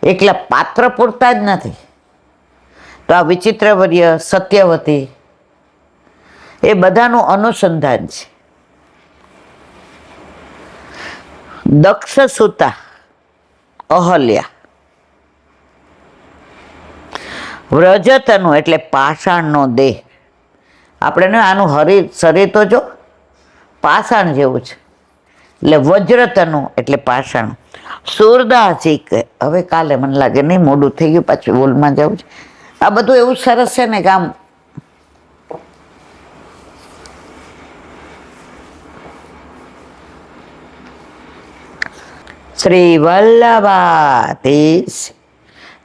એકલા પાત્ર પૂરતા જ નથી. તો આ વિચિત્રવર્ય, સત્યવતી એ બધાનું અનુસંધાન છે. દક્ષ સુતા અહલ્યા, વ્રજતનુ એટલે પાષાણનો દેહ. આપણે આનું શરીર તો જો પાષાણ જેવું છે, એટલે વજ્રતનુ એટલે પાષાણ. સુરદાસી કે હવે કાલે મને લાગે નહીં મોડું થઈ ગયું, પાછું બોલમાં જવું છે. આ બધું એવું સરસ છે ને કે આમ શ્રી વલ્લભાતીશ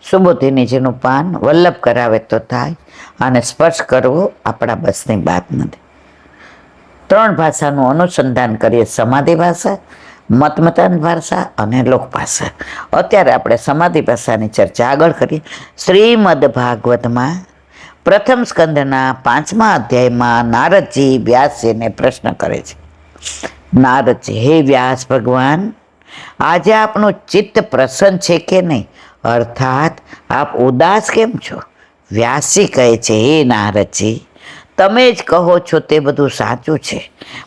સુબોધિનીજીનું પાન વલ્લભ કરાવે તો થાય, અને સ્પર્શ કરવો આપણા બસની વાત નથી. 3 ભાષાનું અનુસંધાન કરીએ, સમાધિ ભાષા, મતમતાન ભાષા અને લોક ભાષા. અત્યારે આપણે સમાધિ ભાષાની ચર્ચા આગળ કરીએ. શ્રીમદ ભાગવતમાં પ્રથમ સ્કંદના 5મા અધ્યાયમાં નારદજી વ્યાસજીને પ્રશ્ન કરે છે. નારદજી: હે વ્યાસ ભગવાન, આજે આપનું ચિત્ત પ્રસન્ન છે કે નહીં? અર્થાત આપ ઉદાસ કેમ છો? વ્યાસજી કહે છે, હે નારદજી, તમે જ કહો છો તે બધું સાચું છે,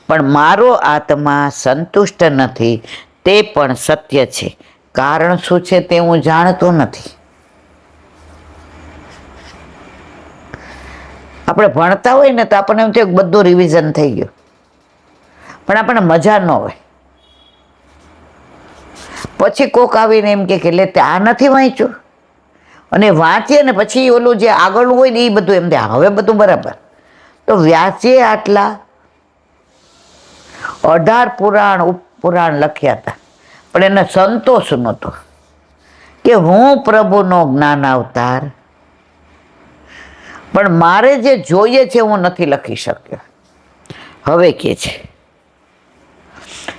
પણ મારો આત્મા સંતુષ્ટ નથી, તે પણ સત્ય છે. કારણ શું છે તે હું જાણતો નથી. આપણે ભણતા હોય ને તો આપણને એમ થયું બધું રિવિઝન થઈ ગયું, પણ આપણને મજા ન હોય. પછી કોક આવીને એમ કે લે તે આ નથી વાંચ્યું, અને વાંચીએ ને પછી ઓલું જે આગળનું હોય ને એ બધું એમ થાય હવે બધું બરાબર. તો વ્યાસે આટલા 18 પુરાણ લખ્યા હતા, પણ એને સંતોષ નહોતો કે હું પ્રભુનો જ્ઞાન અવતાર, પણ મારે જે જોઈએ છે હું નથી લખી શક્યો. હવે કે છે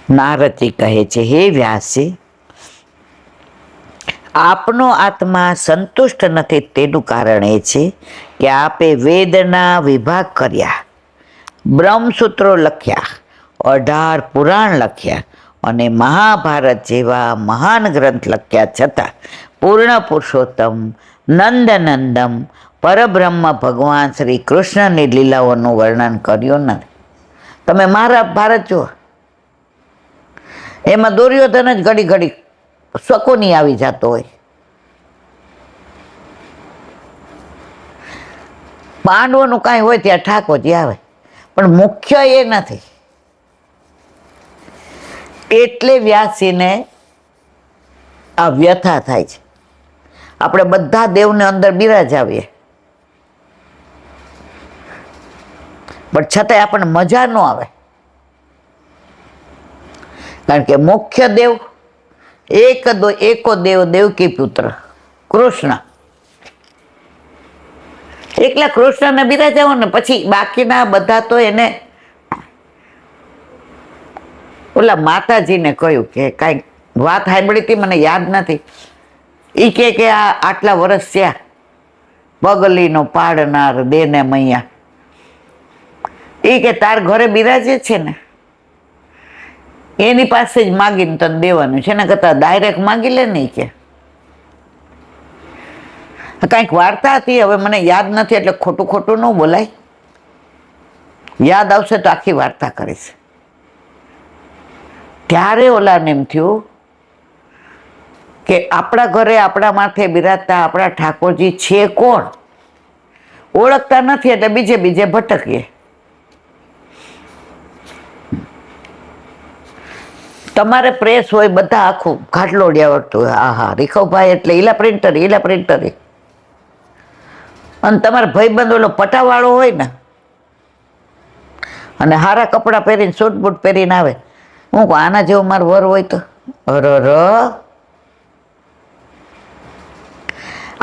નારદજી કહે છે, હે વ્યાસજી, આપનો આત્મા સંતુષ્ટ નથી તેનું કારણ એ છે કે આપે વેદના વિભાગ કર્યા, બ્રહ્મસૂત્રો લખ્યા, 18 પુરાણ લખ્યા અને મહાભારત જેવા મહાન ગ્રંથ લખ્યા છતાં પૂર્ણ પુરુષોત્તમ નંદનંદમ પરબ્રહ્મ ભગવાન શ્રી કૃષ્ણની લીલાઓનું વર્ણન કર્યું નથી. તમે મહાભારત જુઓ, એમાં દુર્યોધન જ ઘડી ઘડી શકોની આવી જતો હોય, પાંડવોનું કાંઈ હોય ત્યાં ઠાકોરજી આવે, પણ મુખ્ય એ નથી. એટલે વ્યાસજીને આ વ્યથા થાય છે આપણે બધા દેવને અંદર બિરાજાવીએ, પણ છતાંય આપણને મજા ન આવે. કારણ કે મુખ્ય દેવ એકો દેવ દેવકી પુત્ર કૃષ્ણ. એકલા કૃષ્ણને બિરાજાવો ને પછી બાકીના બધા તો એને ઓલા માતાજીને કહ્યું કે કાંઈક વાત સાંભળી હતી, મને યાદ નથી. એ કે આ આટલા વર્ષ થયા પગલીનો પાડનાર દેને મૈયા, એ કે તાર ઘરે બિરાજે છે ને એની પાસે જ માગીને તને દેવાનું છે, ને કરતા ડાયરેક્ટ માગી લે નહીં. કે કાંઈક વાર્તા હતી, હવે મને યાદ નથી એટલે ખોટું ખોટું ન બોલાય. યાદ આવશે તો આખી વાર્તા કરીશ. ત્યારે ઓલાને એમ થયું કે આપણા ઘરે આપણા માથે બિરાજતા આપણા ઠાકોરજી છે કોણ, ઓળખતા નથી એટલે બીજે બીજે ભટકીએ. તમારે પ્રેસ હોય, બધા આખું ઘાટલોડિયા આવડતું હોય. હા રીખવભાઈ એટલે ઈલા પ્રિન્ટર. અને તમારા ભાઈબંધ ઓલો પટાવાળો હોય ને અને હારા કપડાં પહેરીને સૂટ બૂટ પહેરીને આવે, હું કહું આના જેવો મારો વર હોય તો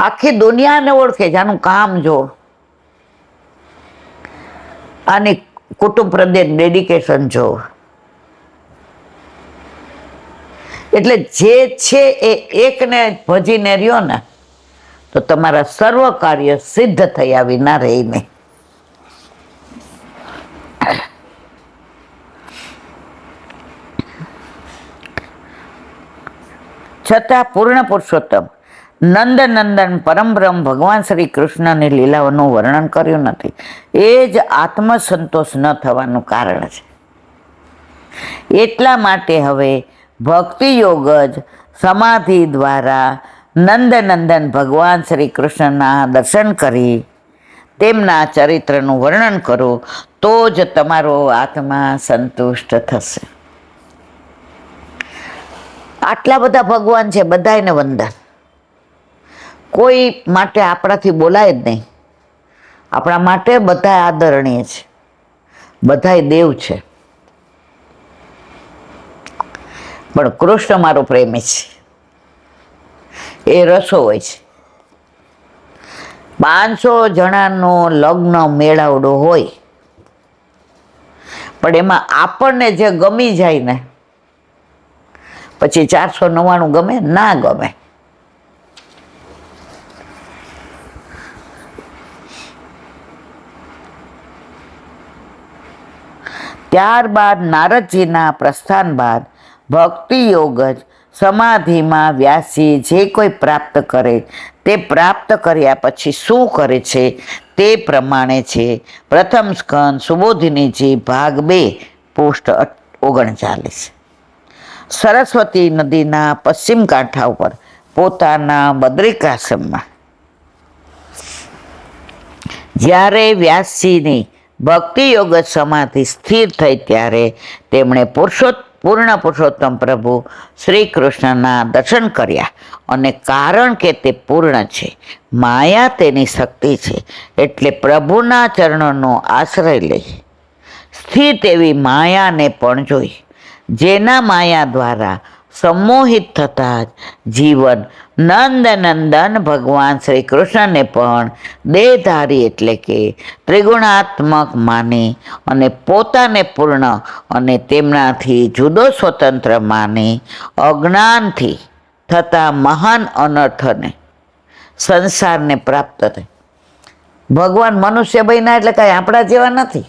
આખી દુનિયાને ઓળખે છે. આનું કામ જો, આની કુટુંબ પ્રત્યે ડેડિકેશન જો. એટલે જે છે એ એકને ભજીને રહ્યો ને તો તમારા સર્વ કાર્ય સિદ્ધ થયા વિના રહી નહીં. છતાં પૂર્ણ પુરુષોત્તમ નંદનંદન પરમબ્રહ્મ ભગવાન શ્રી કૃષ્ણની લીલાઓનું વર્ણન કર્યું નથી. એ જ આત્મસંતોષ ન થવાનું કારણ છે. એટલા માટે હવે ભક્તિ યોગ જ સમાધિ દ્વારા નંદનંદન ભગવાન શ્રી કૃષ્ણના દર્શન કરી તેમના ચરિત્રનું વર્ણન કરો તો જ તમારો આત્મા સંતુષ્ટ થશે. આટલા બધા ભગવાન છે, બધાને વંદન. કોઈ માટે આપણાથી બોલાય જ નહીં. આપણા માટે બધા આદરણીય છે, બધાય દેવ છે. પણ કૃષ્ણ મારો પ્રેમી છે, એ રસો હોય છે. 500 જણાનો લગ્ન મેળાવડો હોય, પણ એમાં આપણને જે ગમી જાય ને પછી 499 ગમે ના ગમે. ત્યારબાદ નારદજીના પ્રસ્થાન બાદ ભક્તિ યોગ જ સમાધિમાં વ્યાસજી જે કોઈ પ્રાપ્ત કરે તે પ્રાપ્ત કર્યા પછી શું કરે છે તે પ્રમાણે છે. પ્રથમ સ્કંદ સુબોધિનીજી ભાગ 2 પૃષ્ઠ 39. સરસ્વતી નદીના પશ્ચિમ કાંઠા ઉપર પોતાના બદ્રિકાશ્રમમાં જ્યારે વ્યાસજીની ભક્તિ યોગ સમાધિ સ્થિર થઈ ત્યારે તેમણે પૂર્ણ પુરુષોત્તમ પ્રભુ શ્રી કૃષ્ણના દર્શન કર્યા. અને કારણ કે તે પૂર્ણ છે, માયા તેની શક્તિ છે, એટલે પ્રભુના ચરણોનો આશ્રય લઈ સ્થિત એવી માયાને પણ જોઈ. જેના માયા દ્વારા સંમોહિત થતા જ જીવન નંદનંદન ભગવાન શ્રી કૃષ્ણને પણ દેહધારી એટલે કે ત્રિગુણાત્મક માની અને પોતાને પૂર્ણ અને તેમનાથી જુદો સ્વતંત્ર માની અજ્ઞાનથી થતા મહાન અનર્થને સંસારને પ્રાપ્ત થાય. ભગવાન મનુષ્ય બન્યા એટલે કાંઈ આપણા જેવા નથી.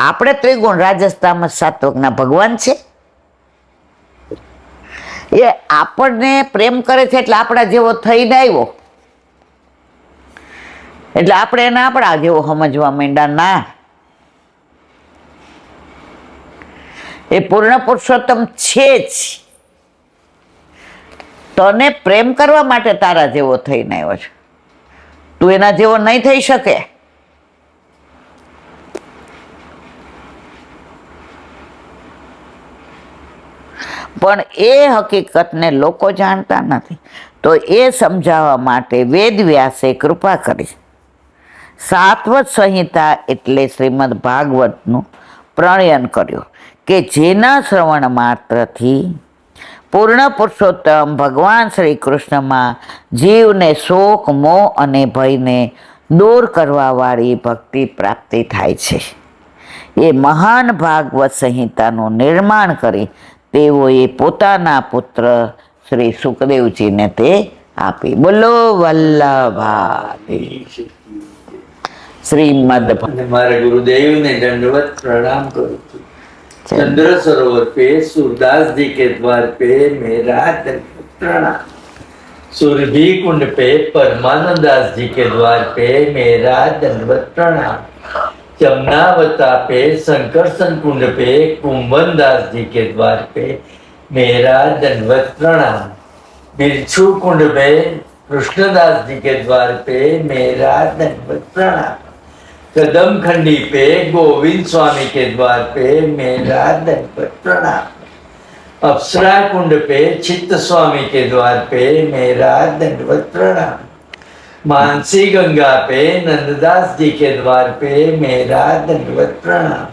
આપણે ત્રિગુણ રાજસ્થાન સાત્વકના ભગવાન છે. એ આપણને પ્રેમ કરે છે એટલે આપણા જેવો થઈને આવ્યો એટલે આપણે એને આપણા જેવો સમજવા માંડ્યા. ના, એ પૂર્ણ પુરુષોત્તમ છે જ. તને પ્રેમ કરવા માટે તારા જેવો થઈને આવ્યો છે. તું એના જેવો નહીં થઈ શકે. પણ એ હકીકતને લોકો જાણતા નથી. તો એ સમજાવવા માટે વેદવ્યાસે કૃપા કરી. સાત્વત સંહિતા એટલે શ્રીમદ ભાગવતનું પ્રણયન કર્યું કે જેના શ્રવણ માત્રથી પૂર્ણ પુરુષોત્તમ ભગવાન શ્રી કૃષ્ણમાં જીવને શોક, મોહ અને ભયને દૂર કરવાવાળી ભક્તિ પ્રાપ્તિ થાય છે. એ મહાન ભાગવત સંહિતાનું નિર્માણ કરી તેઓએ પોતાના પુત્ર શ્રી સુખદેવજીને તે આપી. બોલો વલ્લભાઈ શ્રીમદ. અને મારા ગુરુદેવને दंडवत प्रणाम करूँ છું. चंद्र सरोवर पे सूरदास जी के द्वार पे मेरा दंडवत प्रणाम. सुरभि कुंड पे परमानंद दास जी के द्वार पे मेरा दंडवत प्रणाम. जमुनावता पे शंकरसन कुंड पे कुंभन दास जी के द्वार पे मेरा दंडवत प्रणाम. बिरछू कुंड पे कृष्णदास जी के द्वार पे मेरा दंडवत प्रणाम. कदम खंडी पे गोविंद स्वामी के द्वार पे मेरा दंडवत प्रणाम. अप्सरा कुंड पे चित्त स्वामी के द्वार पे मेरा दंडवत प्रणाम. मानसी गंगा पे नंददास जी के द्वार पे मेरा दंडवत प्रणाम.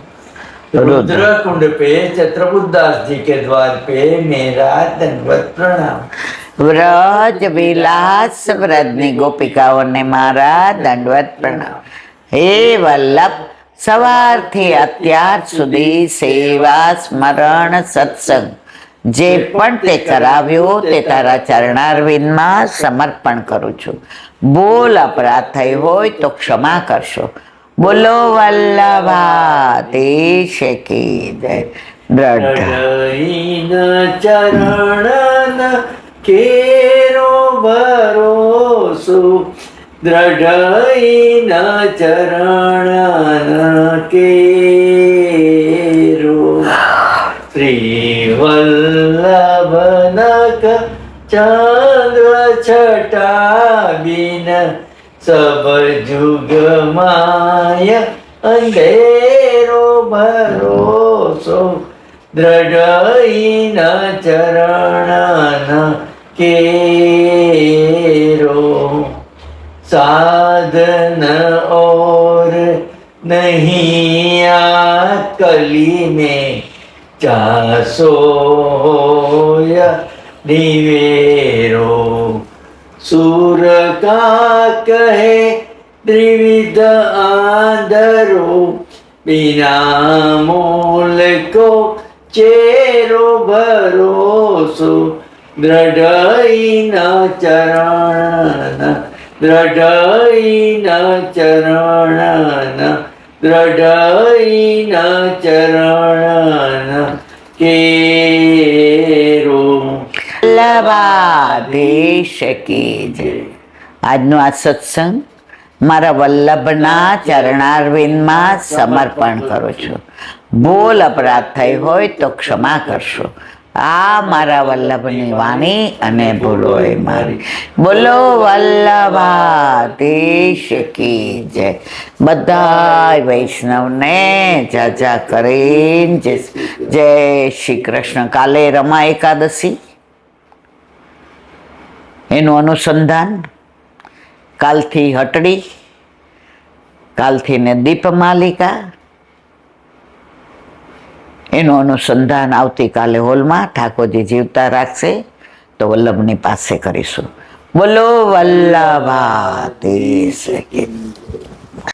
रुद्र कुंड पे छत्रबुद्धास जी के द्वार पे मेरा दंडवत प्रणाम. વ્રજ વિલાસ વ્રજની ગોપિકાઓને મારા દંડવત પ્રણામ. હે વલ્લભ, સવારથી અત્યાર સુધી સેવા, સ્મરણ, સત્સંગ જે પણ તે કરાવ્યો તે તારા ચરણારવિંદમાં સમર્પણ કરું છું. ભૂલ અપરાધ થઈ હોય તો ક્ષમા કરશો. બોલો વલ્લભાધીશ કી જય. દ્રઢ હૃદયન ચરણ કેરો ભરોસો, દ્રઢયન ચરણ કેરો. શ્રી વલ્લભનક ચંદ્ર છટા બિન સબ જુગ માય અંધેરો ભરોસો, દ્રઢયન ચરણ केरो. साधन और नहीं आ कली में चासो निवेरो. सूर का कहे त्रिविध आंधरो, बिना मूल को चेरो भरोसो, દ્રઢયન ચરણ, દ્રઢયન ચરણ, દ્રઢયન ચરણ કેરો. વલ્લભાધીશ કી જય. આજનો આ સત્સંગ મારા વલ્લભના ચરણારવિંદમાં સમર્પણ કરું છું. ભૂલ અપરાધ થઈ હોય તો ક્ષમા કરશો. આ મારા વલ્લભની વાણી અને ભૂલો એ મારી. બોલો વલ્લભાધીશ કી જય. બધા વૈષ્ણવને જાજા કરીને જય શ્રી કૃષ્ણ. કાલે રમા એકાદશી, એનું અનુસંધાન કાલથી હટડી, કાલથી ને દીપમાલિકા, એનું અનુસંધાન આવતીકાલે હોલમાં ઠાકોરજી જીવતા રાખશે તો વલ્લભની પાસે કરીશું. બોલો વલ્લભાધીશ કી જય.